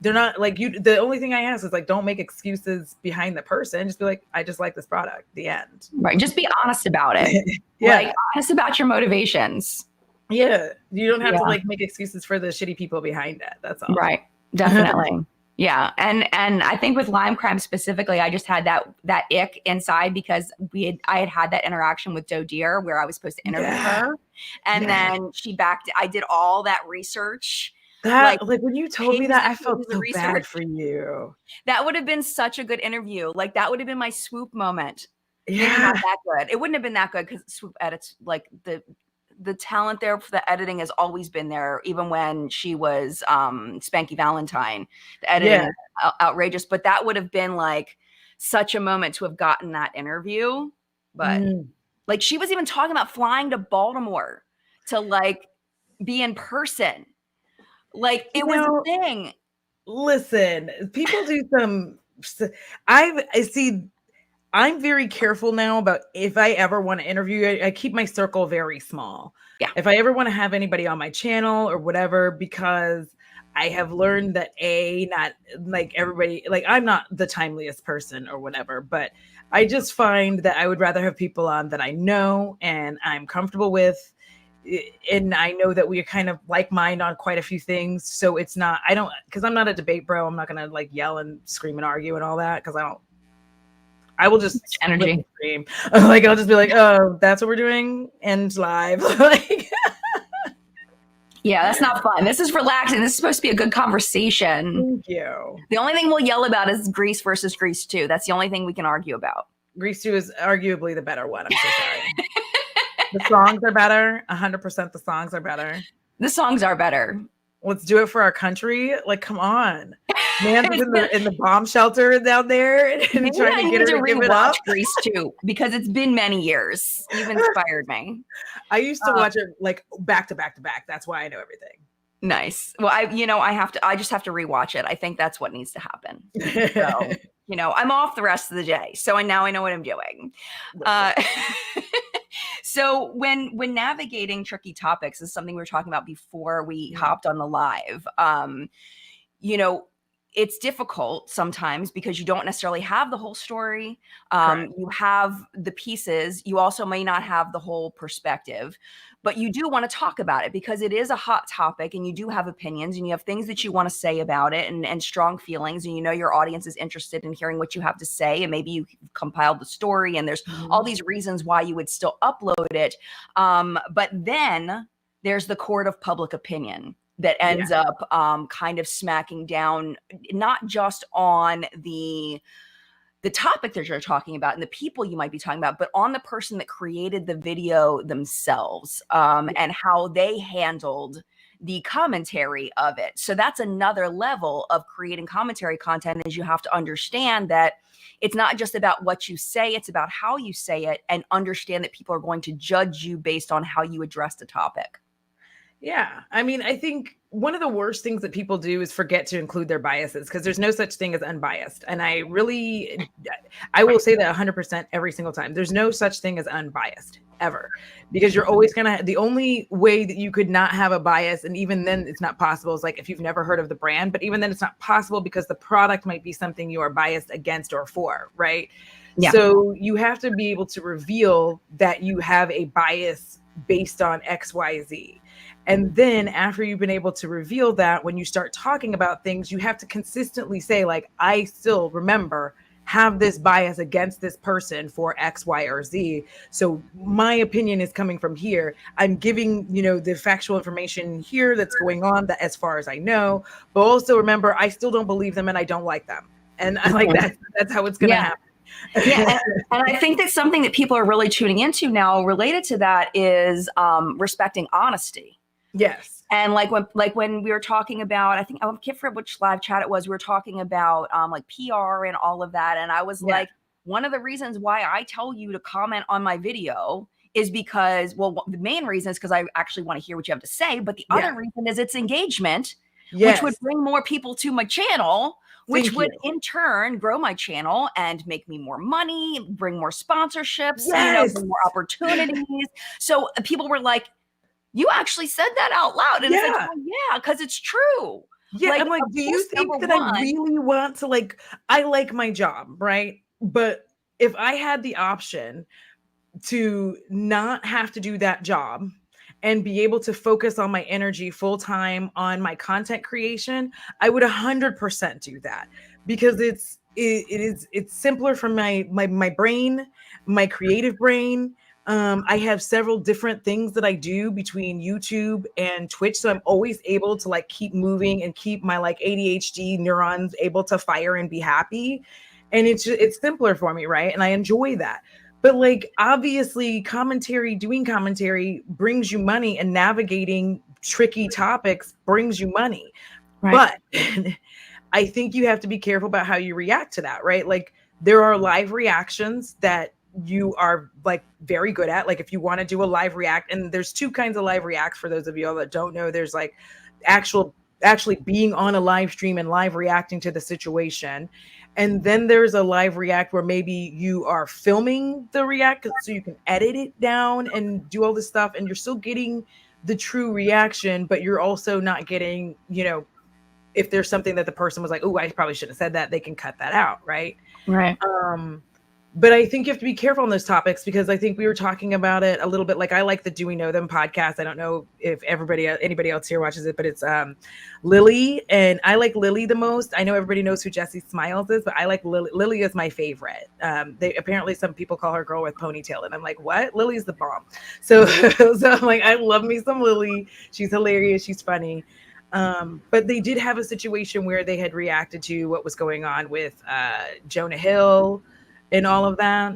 they're not like you. The only thing I ask is like, don't make excuses behind the person. Just be like, I just like this product. The end. Right. Just be honest about it. Like honest about your motivations. Yeah. You don't have to like make excuses for the shitty people behind it. That's all. Right. Definitely. Yeah. And I think with Lime Crime specifically, I just had that ick inside because I had that interaction with Doe Deer where I was supposed to interview her. And then I did all that research. Like when you told me that, I felt so bad for you. That would have been such a good interview. Like that would have been my Swoop moment. Yeah. Maybe not that good. It wouldn't have been that good because Swoop edits like the talent there for the editing has always been there, even when she was Spanky Valentine. The editing is outrageous, but that would have been like such a moment to have gotten that interview. But like she was even talking about flying to Baltimore to like be in person. Like it was a thing. Listen, people do some. I see. I'm very careful now about if I ever want to interview, I keep my circle very small. Yeah. If I ever want to have anybody on my channel or whatever, because I have learned that not like everybody, like I'm not the timeliest person or whatever, but I just find that I would rather have people on that I know and I'm comfortable with. And I know that we are kind of like mind on quite a few things. So it's not, because I'm not a debate bro. I'm not going to like yell and scream and argue and all that because I will just energy scream. Like I'll just be like, oh, that's what we're doing and live. Like yeah, that's not fun. This is relaxing. This is supposed to be a good conversation. Thank you. The only thing we'll yell about is Grease versus Grease 2. That's the only thing we can argue about. Grease 2 is arguably the better one. I'm so sorry. The songs are better. 100% the songs are better. The songs are better. Let's do it for our country. Like, come on. Man's in the bomb shelter down there and trying to get her to give it up. Grease too, because it's been many years. You've inspired me. I used to watch it like back to back to back. That's why I know everything. Nice. Well, I just have to rewatch it. I think that's what needs to happen. So, I'm off the rest of the day. So now I know what I'm doing. So when navigating tricky topics is something we were talking about before we hopped on the live. It's difficult sometimes because you don't necessarily have the whole story. You have the pieces. You also may not have the whole perspective, but you do want to talk about it because it is a hot topic and you do have opinions and you have things that you want to say about it and strong feelings. And your audience is interested in hearing what you have to say. And maybe you compiled the story and there's all these reasons why you would still upload it. But then there's the court of public opinion that ends up kind of smacking down, not just on the topic that you're talking about and the people you might be talking about, but on the person that created the video themselves, and how they handled the commentary of it. So that's another level of creating commentary content, is you have to understand that it's not just about what you say, it's about how you say it, and understand that people are going to judge you based on how you address the topic. Yeah. I mean, I think one of the worst things that people do is forget to include their biases, because there's no such thing as unbiased. And I will say that 100% every single time. There's no such thing as unbiased ever, because you're always going to, the only way that you could not have a bias, and even then it's not possible, is like if you've never heard of the brand, but even then it's not possible because the product might be something you are biased against or for, right? Yeah. So you have to be able to reveal that you have a bias based on X, Y, Z. And then after you've been able to reveal that, when you start talking about things, you have to consistently say, like, I still remember have this bias against this person for X, Y, or Z. So my opinion is coming from here. I'm giving, the factual information here that's going on, that as far as I know, but also remember, I still don't believe them and I don't like them. And I like that's how it's going to happen. Yeah. And I think that something that people are really tuning into now related to that is respecting honesty. Yes. And like when we were talking about, I can't remember which live chat it was, we were talking about like PR and all of that. And I was like, one of the reasons why I tell you to comment on my video is because, well, the main reason is because I actually want to hear what you have to say. But the other reason is it's engagement, which would bring more people to my channel, which would in turn grow my channel and make me more money, bring more sponsorships, bring more opportunities. So people were like, you actually said that out loud. And it's like, oh, yeah, because it's true. Yeah. Like, I'm like, do you think that I really want to, I like my job, right? But if I had the option to not have to do that job and be able to focus on my energy full time on my content creation, I would 100% do that, because it's simpler for my brain, my creative brain. I have several different things that I do between YouTube and Twitch. So I'm always able to keep moving and keep my ADHD neurons able to fire and be happy. And it's simpler for me, right? And I enjoy that. But obviously doing commentary brings you money, and navigating tricky topics brings you money. Right. But I think you have to be careful about how you react to that, right? There are live reactions that you are very good at. If you want to do a live react, and there's two kinds of live reacts for those of you all that don't know. There's actually being on a live stream and live reacting to the situation. And then there's a live react where maybe you are filming the react so you can edit it down and do all this stuff, and you're still getting the true reaction, but you're also not getting, if there's something that the person was like, oh, I probably shouldn't have said that, they can cut that out. Right. Right. But I think you have to be careful on those topics, because I think we were talking about it a little bit. I like the Do We Know Them podcast. I don't know if anybody else here watches it, but it's Lily, and I like Lily the most. I know everybody knows who Jessie Smiles is, but I like Lily. Lily is my favorite. Apparently some people call her girl with ponytail, and I'm like, what? Lily's the bomb. So I'm like, I love me some Lily. She's hilarious. She's funny. But they did have a situation where they had reacted to what was going on with Jonah Hill and all of that.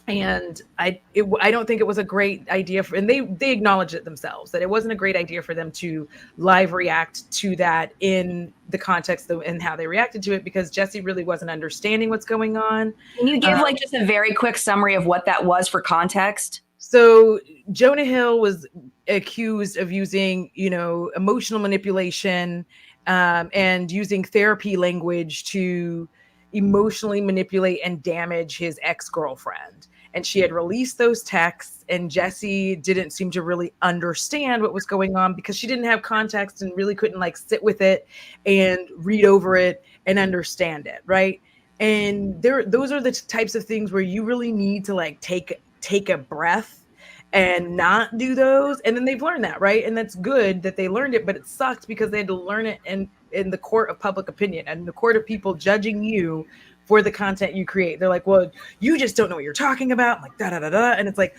And I don't think it was a great idea and they acknowledged it themselves, that it wasn't a great idea for them to live react to that in the context and how they reacted to it, because Jessie really wasn't understanding what's going on. Can you give just a very quick summary of what that was for context? So Jonah Hill was accused of using, emotional manipulation, and using therapy language to emotionally manipulate and damage his ex-girlfriend. And she had released those texts, and Jessie didn't seem to really understand what was going on, because she didn't have context and really couldn't sit with it and read over it and understand it. Right. And those are the types of things where you really need to take a breath and not do those. And then they've learned that, right? And that's good that they learned it, but it sucked because they had to learn it in the court of public opinion and the court of people judging you for the content you create. They're like, well, you just don't know what you're talking about. I'm like, da da da da. And it's like,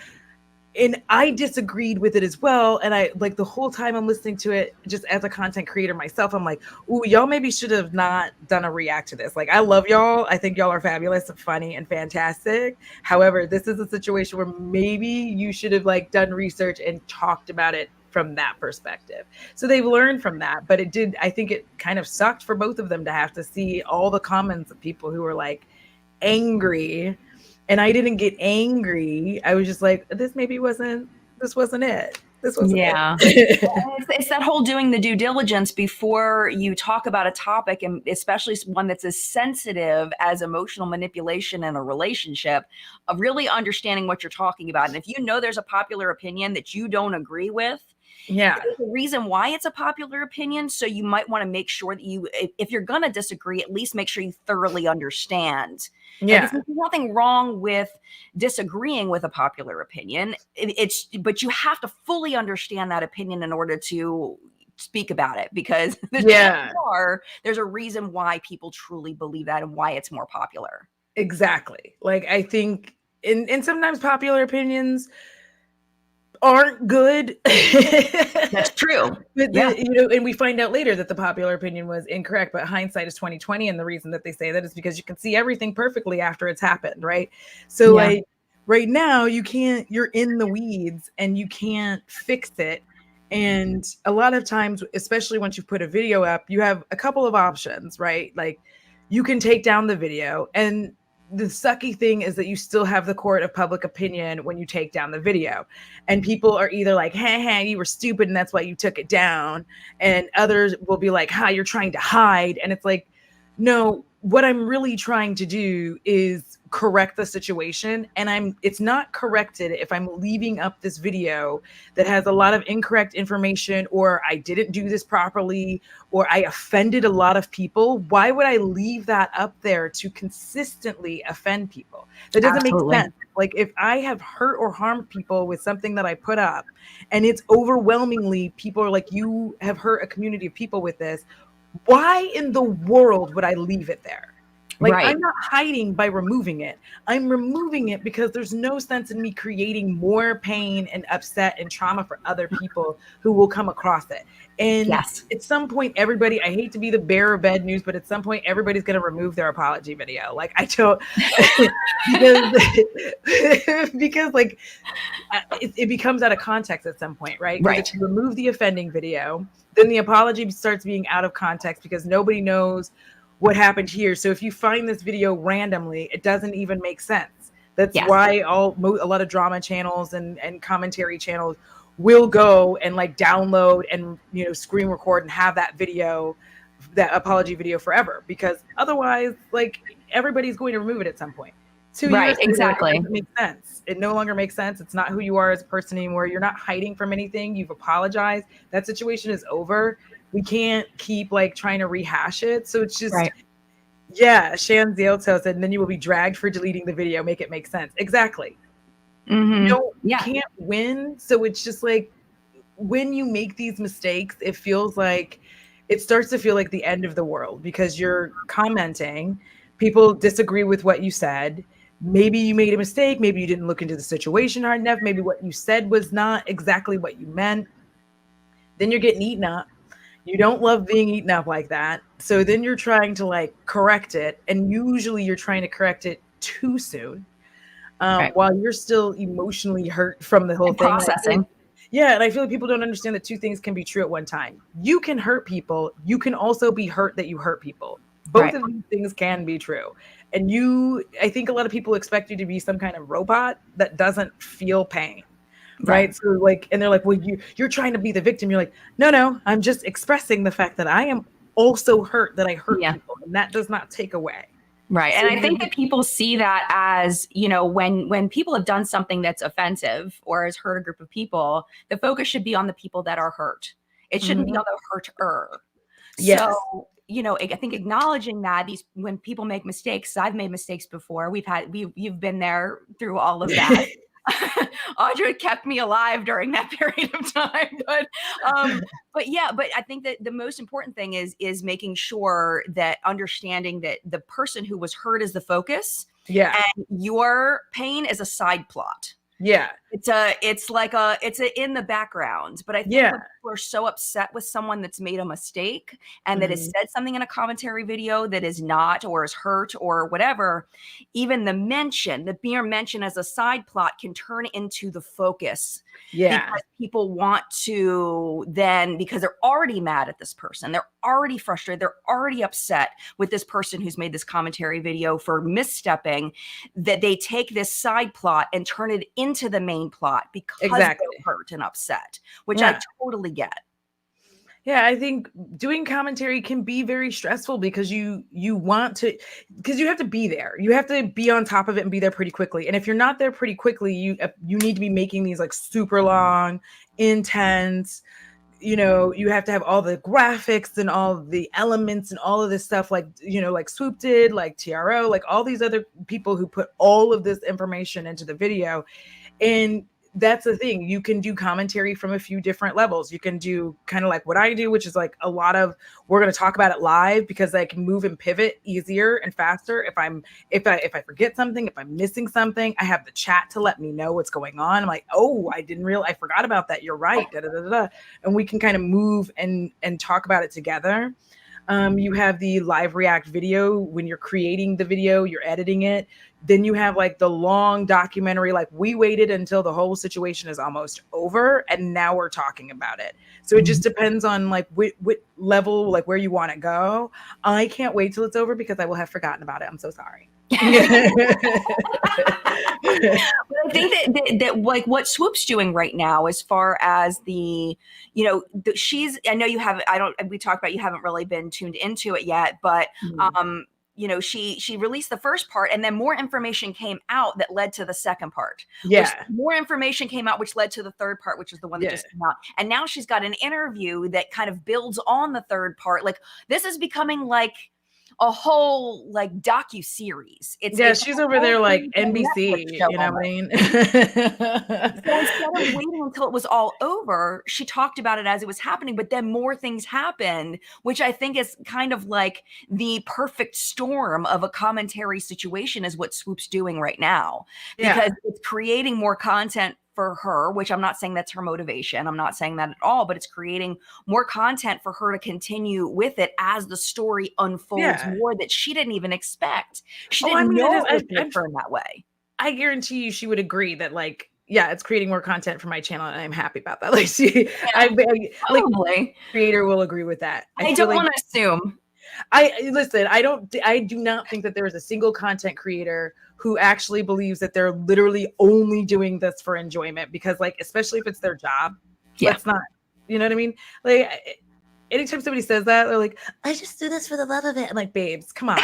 and I disagreed with it as well. And I like the whole time I'm listening to it, just as a content creator myself, I'm like, ooh, y'all maybe should have not done a react to this. Like, I love y'all. I think y'all are fabulous and funny and fantastic. However, this is a situation where maybe you should have like done research and talked about it from that perspective. So they've learned from that. But I think it kind of sucked for both of them to have to see all the comments of people who were like angry, and I didn't get angry. I was just like, this wasn't it. This wasn't Yeah. it. It's that whole doing the due diligence before you talk about a topic, and especially one that's as sensitive as emotional manipulation in a relationship, of really understanding what you're talking about. And if you know there's a popular opinion that you don't agree with, Yeah. there's a reason why it's a popular opinion. So you might want to make sure that if you're going to disagree, at least make sure you thoroughly understand. Yeah. There's nothing wrong with disagreeing with a popular opinion. But you have to fully understand that opinion in order to speak about it, because there's a reason why people truly believe that and why it's more popular. Exactly. Like, I think, and sometimes popular opinions aren't good. That's true. But and we find out later that the popular opinion was incorrect, but hindsight is 2020. And the reason that they say that is because you can see everything perfectly after it's happened, right? So like right now you're in the weeds and you can't fix it. And a lot of times, especially once you put a video up, you have a couple of options, right? Like, you can take down the video, and the sucky thing is that you still have the court of public opinion when you take down the video, and people are either like, hey, you were stupid and that's why you took it down, and others will be like, you're trying to hide. And it's like, no, what I'm really trying to do is correct the situation, and it's not corrected if I'm leaving up this video that has a lot of incorrect information, or I didn't do this properly, or I offended a lot of people. Why would I leave that up there to consistently offend people? That doesn't make sense. Like, if I have hurt or harmed people with something that I put up, and it's overwhelmingly people are like, you have hurt a community of people with this, why in the world would I leave it there? Like, I'm not hiding by removing it. I'm removing it because there's no sense in me creating more pain and upset and trauma for other people who will come across it. And at some point, everybody, I hate to be the bearer of bad news, but at some point, everybody's going to remove their apology video. Like, I don't, because like, it becomes out of context at some point, right? If you remove the offending video, then the apology starts being out of context because nobody knows what happened here. So if you find this video randomly, it doesn't even make sense. That's why a lot of drama channels and commentary channels will go and like download and screen record and have that video, that apology video, forever, because otherwise, like, everybody's going to remove it at some point. 2 years exactly. It doesn't make sense. It no longer makes sense. It's not who you are as a person anymore. You're not hiding from anything. You've apologized. That situation is over. We can't keep like trying to rehash it. So it's just, Shan Zielto said, and then you will be dragged for deleting the video. Make it make sense. Exactly. You can't win. So it's just like, when you make these mistakes, it starts to feel like the end of the world, because you're commenting, people disagree with what you said. Maybe you made a mistake. Maybe you didn't look into the situation hard enough. Maybe what you said was not exactly what you meant. Then you're getting eaten up. You don't love being eaten up like that. So then you're trying to like correct it. And usually you're trying to correct it too soon, while you're still emotionally hurt from the whole thing. Processing. And I feel like people don't understand that two things can be true at one time. You can hurt people. You can also be hurt that you hurt people. Both of these things can be true. And I think a lot of people expect you to be some kind of robot that doesn't feel pain. Right. So like, and they're like, well, you're trying to be the victim. You're like, no, I'm just expressing the fact that I am also hurt, that I hurt people, and that does not take away. Right. So, and I think that people see that as, when people have done something that's offensive or has hurt a group of people, the focus should be on the people that are hurt. It shouldn't be on the hurter. So, I think acknowledging that when people make mistakes, I've made mistakes before. You've been there through all of that. Audra kept me alive during that period of time, but I think that the most important thing is making sure that understanding that the person who was hurt is the focus, and your pain is a side plot. Yeah. It's in the background. But I think Yeah. when people are so upset with someone that's made a mistake and that has Mhm. said something in a commentary video that is not, or is hurt or whatever, even the mere mention as a side plot can turn into the focus. Yeah. Because people want to then, because they're already mad at this person, they're already frustrated, they're already upset with this person who's made this commentary video for misstepping, that they take this side plot and turn it into the main plot because Exactly. they're hurt and upset, which I Yeah. totally get. Yeah, I think doing commentary can be very stressful because you want to, because you have to be there. You have to be on top of it and be there pretty quickly. And if you're not there pretty quickly, you need to be making these like super long, intense, you have to have all the graphics and all the elements and all of this stuff, like, like Swoop did, like TRO, like all these other people who put all of this information into the video. And that's the thing. You can do commentary from a few different levels. You can do kind of like what I do, which is like a lot of, we're going to talk about it live because I can move and pivot easier and faster. If I forget something, if I'm missing something, I have the chat to let me know what's going on. I'm like, oh, I forgot about that. You're right. Da, da, da, da. And we can kind of move and talk about it together. You have the live react video when you're creating the video, you're editing it. Then you have like the long documentary, like we waited until the whole situation is almost over and now we're talking about it. So it just depends on like what level, like where you want to go. I can't wait till it's over because I will have forgotten about it. I'm so sorry. But I think that like what Swoop's doing right now, as far as I know you haven't, we talked about, you haven't really been tuned into it yet, but she released the first part and then more information came out that led to the second part. Yeah. More information came out, which led to the third part, which is the one that just came out. And now she's got an interview that kind of builds on the third part. Like, this is becoming like a whole like docu-series. It's She's over there like NBC, show you know what I mean? So instead of waiting until it was all over, she talked about it as it was happening, but then more things happened, which I think is kind of like the perfect storm of a commentary situation is what Swoop's doing right now. Because it's creating more content for her, which I'm not saying that's her motivation. I'm not saying that at all, but it's creating more content for her to continue with it as the story unfolds more that she didn't even expect. She didn't know it was going to turn that way. I guarantee you she would agree that like, it's creating more content for my channel and I'm happy about that. Like creator will agree with that. I don't want to assume. I do not think that there is a single content creator who actually believes that they're literally only doing this for enjoyment, because like, especially if it's their job, let's not, you know what I mean? Like anytime somebody says that, they're like, I just do this for the love of it. I'm like, babes, come on.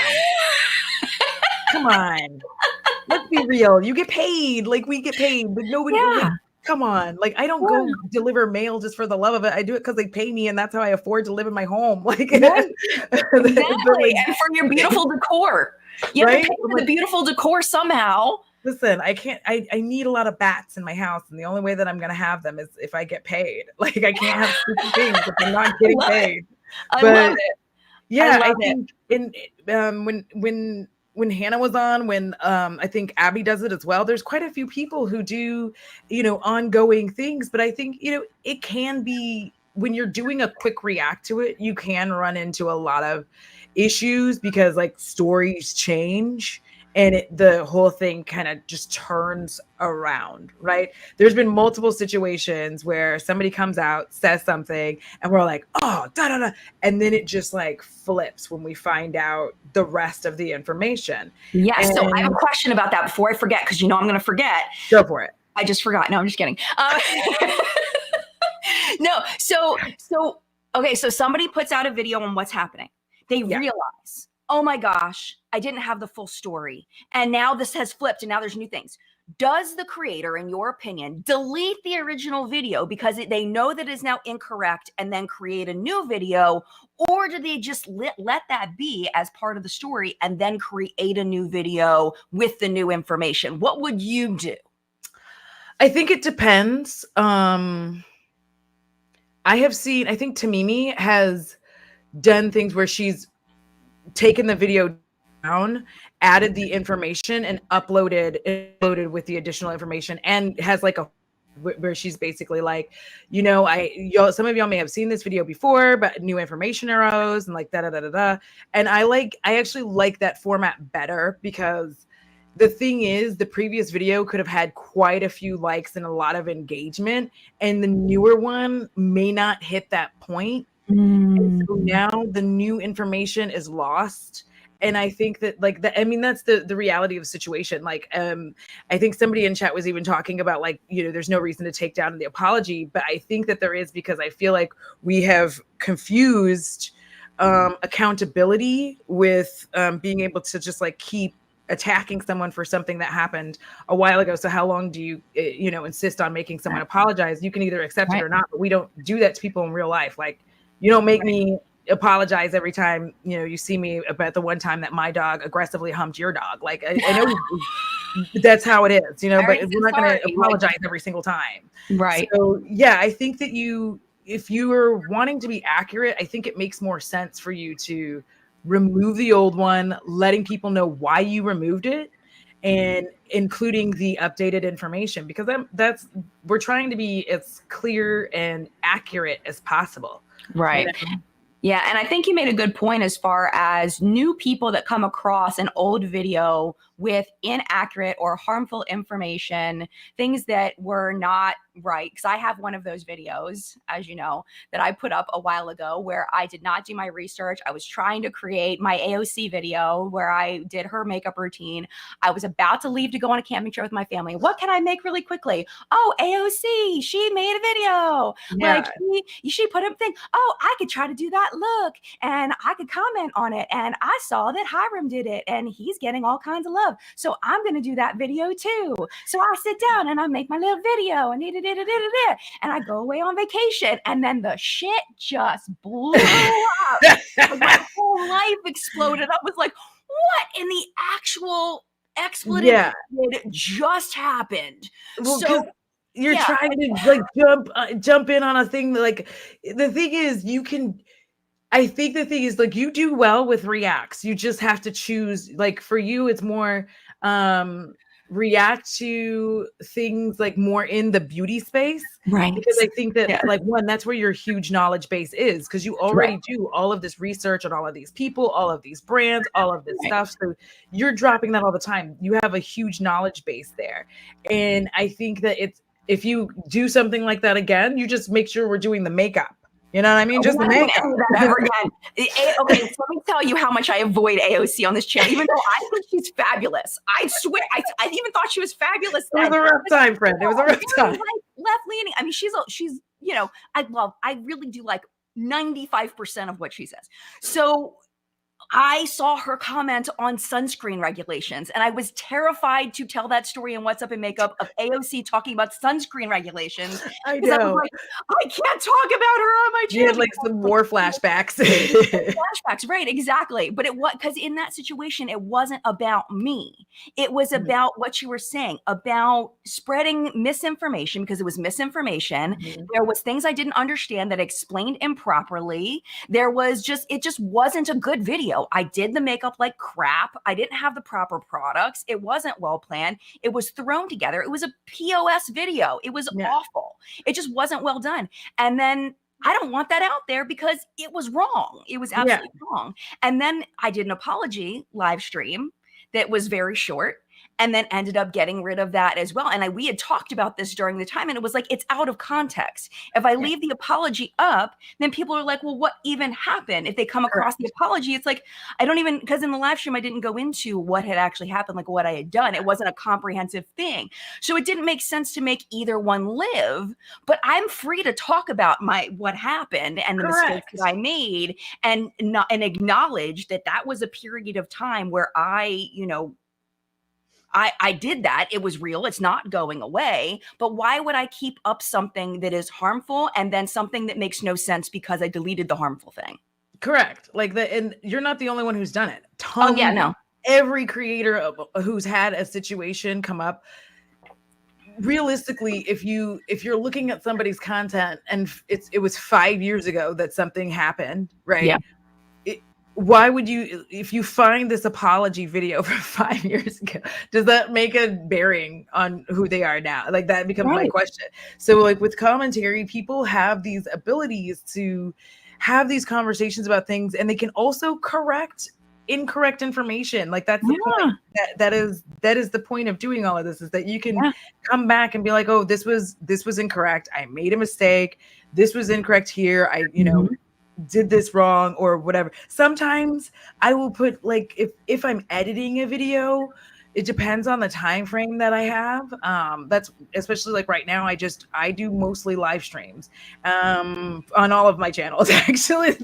Come on. Let's be real. You get paid. Like we get paid, but nobody, like, come on. Like I don't go deliver mail just for the love of it. I do it because they pay me and that's how I afford to live in my home. Like exactly. And for your beautiful decor. You have to pay for the beautiful decor somehow. Listen, I need a lot of bats in my house, and the only way that I'm gonna have them is if I get paid. Like I can't have stupid things if I'm not getting paid. I love it. Yeah, I think when Hannah was on, when I think Abby does it as well, there's quite a few people who do, ongoing things. But I think, it can be, when you're doing a quick react to it, you can run into a lot of issues because like stories change and the whole thing kind of just turns around, right? There's been multiple situations where somebody comes out, says something, and we're like, oh, da da da. And then it just like flips when we find out the rest of the information. Yes. So I have a question about that before I forget, because I'm going to forget. Go for it. I just forgot. No, I'm just kidding. No. Okay. So somebody puts out a video on what's happening. They realize, oh my gosh, I didn't have the full story. And now this has flipped and now there's new things. Does the creator, in your opinion, delete the original video because they know that is now incorrect and then create a new video? Or do they just let that be as part of the story and then create a new video with the new information? What would you do? I think it depends. I think Tamimi has done things where she's taken the video down added the information and uploaded with the additional information, and has like a where she's basically like, some of y'all may have seen this video before, but new information arose and like da da da da da. And I actually like that format better, because the thing is, the previous video could have had quite a few likes and a lot of engagement, and the newer one may not hit that point. And so now the new information is lost. And I think that that's the reality of the situation. Like, I think somebody in chat was even talking about like, there's no reason to take down the apology, but I think that there is, because I feel like we have confused accountability with being able to just like keep attacking someone for something that happened a while ago. So how long do you, insist on making someone apologize? You can either accept it or not, but we don't do that to people in real life. Like, you don't make me apologize every time you see me about the one time that my dog aggressively humped your dog. Like, I know that's how it is, but we're not going to apologize every single time. Right. So yeah, I think that if you are wanting to be accurate, I think it makes more sense for you to remove the old one, letting people know why you removed it, and including the updated information, because we're trying to be as clear and accurate as possible. Right. Yeah. And I think you made a good point as far as new people that come across an old video with inaccurate or harmful information, things that were not right. Because I have one of those videos, as you know, that I put up a while ago where I did not do my research. I was trying to create my AOC video where I did her makeup routine. I was about to leave to go on a camping trip with my family. What can I make really quickly? Oh, AOC, she made a video. Yeah. Like she put up a thing. Oh, I could try to do that look and I could comment on it. And I saw that Hiram did it and he's getting all kinds of love. So I'm going to do that video too. So I sit down and I make my little video and I go away on vacation. And then the shit just blew up. My whole life exploded. I was like, what in the actual expletive just happened? Well, so you're trying to like jump in on a thing that, like, the thing is, I think the thing is, like, you do well with reacts. You just have to choose, like, for you, it's more react to things like more in the beauty space. Right. Because I think that like, one, that's where your huge knowledge base is, because you already do all of this research on all of these people, all of these brands, all of this stuff. So you're dropping that all the time. You have a huge knowledge base there. And I think that if you do something like that again, you just make sure we're doing the makeup. You know what I mean? Just the makeup. Ever again. Okay, so let me tell you how much I avoid AOC on this channel, even though I think she's fabulous. I swear, I even thought she was fabulous. It was a rough time, friend. It was a rough time. Left leaning. I mean, she's I really do like 95% of what she says. So I saw her comment on sunscreen regulations, and I was terrified to tell that story in What's Up in Makeup of AOC talking about sunscreen regulations. I know. I was like, I can't talk about her on my channel. You had like some war flashbacks. Flashbacks, right? Exactly. But it was because in that situation, it wasn't about me. It was about what you were saying about spreading misinformation, because it was misinformation. There was things I didn't understand that explained improperly. It just wasn't a good video. I did the makeup like crap. I didn't have the proper products. It wasn't well planned. It was thrown together. It was a POS video. It was awful. It just wasn't well done. And then I don't want that out there because it was wrong. It was absolutely wrong. And then I did an apology live stream that was very short, and then ended up getting rid of that as well. And we had talked about this during the time, and it was like, it's out of context. If I leave the apology up, then people are like, well, what even happened? If they come across the apology, it's like, I don't even, because in the live stream, I didn't go into what had actually happened, like what I had done. It wasn't a comprehensive thing. So it didn't make sense to make either one live, but I'm free to talk about what happened and the mistakes that I made, and acknowledge that was a period of time where I did that. It was real. It's not going away. But why would I keep up something that is harmful and then something that makes no sense because I deleted the harmful thing? Correct. And you're not the only one who's done it. Every creator who's had a situation come up. Realistically, if you're looking at somebody's content and it was 5 years ago that something happened, right? why would you, if you find this apology video from 5 years ago, does that make a bearing on who they are now? Like that becomes my Right. question. So like with commentary, people have these abilities to have these conversations about things, and they can also correct incorrect information. Like that's the point. Yeah. That is the point of doing all of this, is that you can Yeah. come back and be like, oh, this was incorrect. I made a mistake. This was incorrect here. I, Mhm. did this wrong or whatever. Sometimes I will put, like, if I'm editing a video, it depends on the time frame that I have. That's especially like right now, I do mostly live streams on all of my channels. Actually,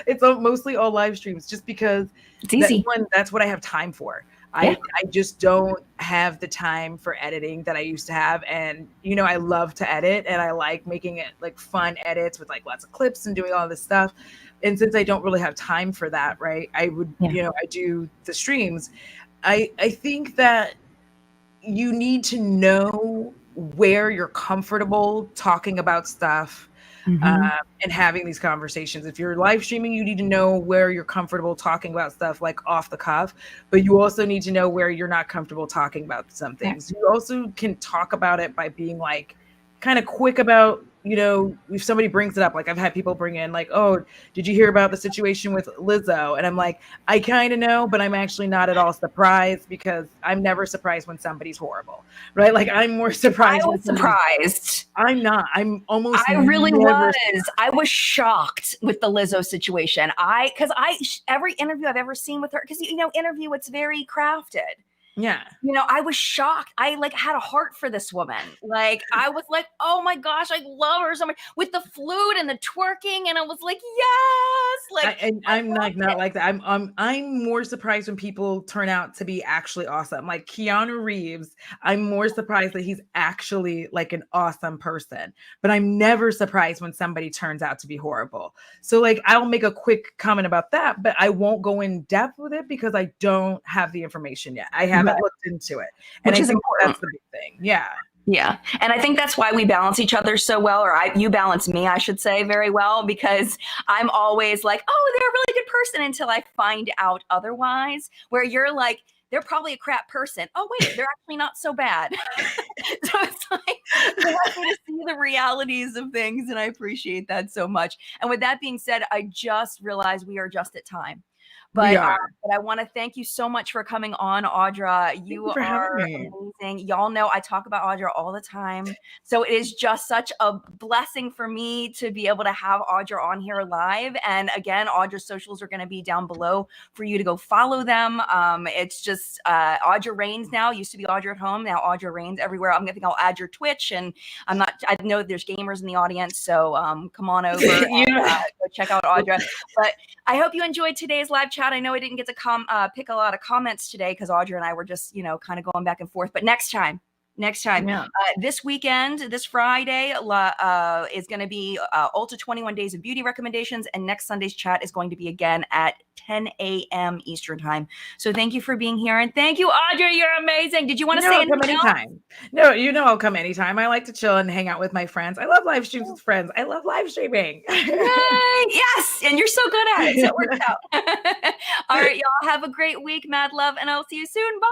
it's mostly all live streams, just because It's easy. that's what I have time for. Yeah. I just don't have the time for editing that I used to have. And, I love to edit, and I like making it like fun edits with like lots of clips and doing all this stuff. And since I don't really have time for that, right, I would, Yeah. I do the streams. I think that you need to know where you're comfortable talking about stuff, Mhm. and having these conversations. If you're live streaming, you need to know where you're comfortable talking about stuff like off the cuff, but you also need to know where you're not comfortable talking about some Yeah. things. You also can talk about it by being like kind of quick about, if somebody brings it up. Like I've had people bring in like, oh, did you hear about the situation with Lizzo? And I'm like, I kind of know, but I'm actually not at all surprised, because I'm never surprised when somebody's horrible, right? Like I'm more I surprised when was somebody's, surprised. I'm not. I'm almost I really never. was. I was shocked with the Lizzo situation. Because every interview I've ever seen with her, because interview, it's very crafted. Yeah. I was shocked. I like had a heart for this woman. Like I was like, oh my gosh, I love her so much, with the flute and the twerking, and I was like, yes, like I'm like loved not it. like that. I'm more surprised when people turn out to be actually awesome. Like Keanu Reeves, I'm more surprised that he's actually like an awesome person. But I'm never surprised when somebody turns out to be horrible. So like I'll make a quick comment about that, but I won't go in depth with it because I don't have the information yet. I haven't Right. looked into it. And Which I is think important. that's the big thing. Yeah. Yeah. And I think that's why we balance each other so well, or you balance me, I should say, very well, because I'm always like, oh, they're a really good person, until I find out otherwise, where you're like, they're probably a crap person. Oh, wait, they're actually not so bad. So it's like, you help me to see the realities of things. And I appreciate that so much. And with that being said, I just realized we are just at time. We But, are. but I want to thank you so much for coming on, Audra. Thank You you for having are me. amazing. Y'all know I talk about Audra all the time. So it is just such a blessing for me to be able to have Audra on here live. And again, Audra's socials are going to be down below for you to go follow them. It's just Audra Reins now. Used to be Audra at Home. Now Audra Reins everywhere. I think I'll add your Twitch. And I know there's gamers in the audience. So come on over and Yeah. go check out Audra. But I hope you enjoyed today's live chat. I know I didn't get to pick a lot of comments today because Audra and I were just, kind of going back and forth. But next time, Yeah. this weekend, this Friday is going to be Ulta 21 Days of Beauty recommendations. And next Sunday's chat is going to be again at 10 a.m. Eastern time. So thank you for being here. And thank you, Audra. You're amazing. Did you want to say I'll come anything else? anytime. No, I'll come anytime. I like to chill and hang out with my friends. I love live streams with friends. I love live streaming. Yay! Yes, and you're so good at it, so it works out. All right, y'all, have a great week. Mad love, and I'll see you soon. Bye.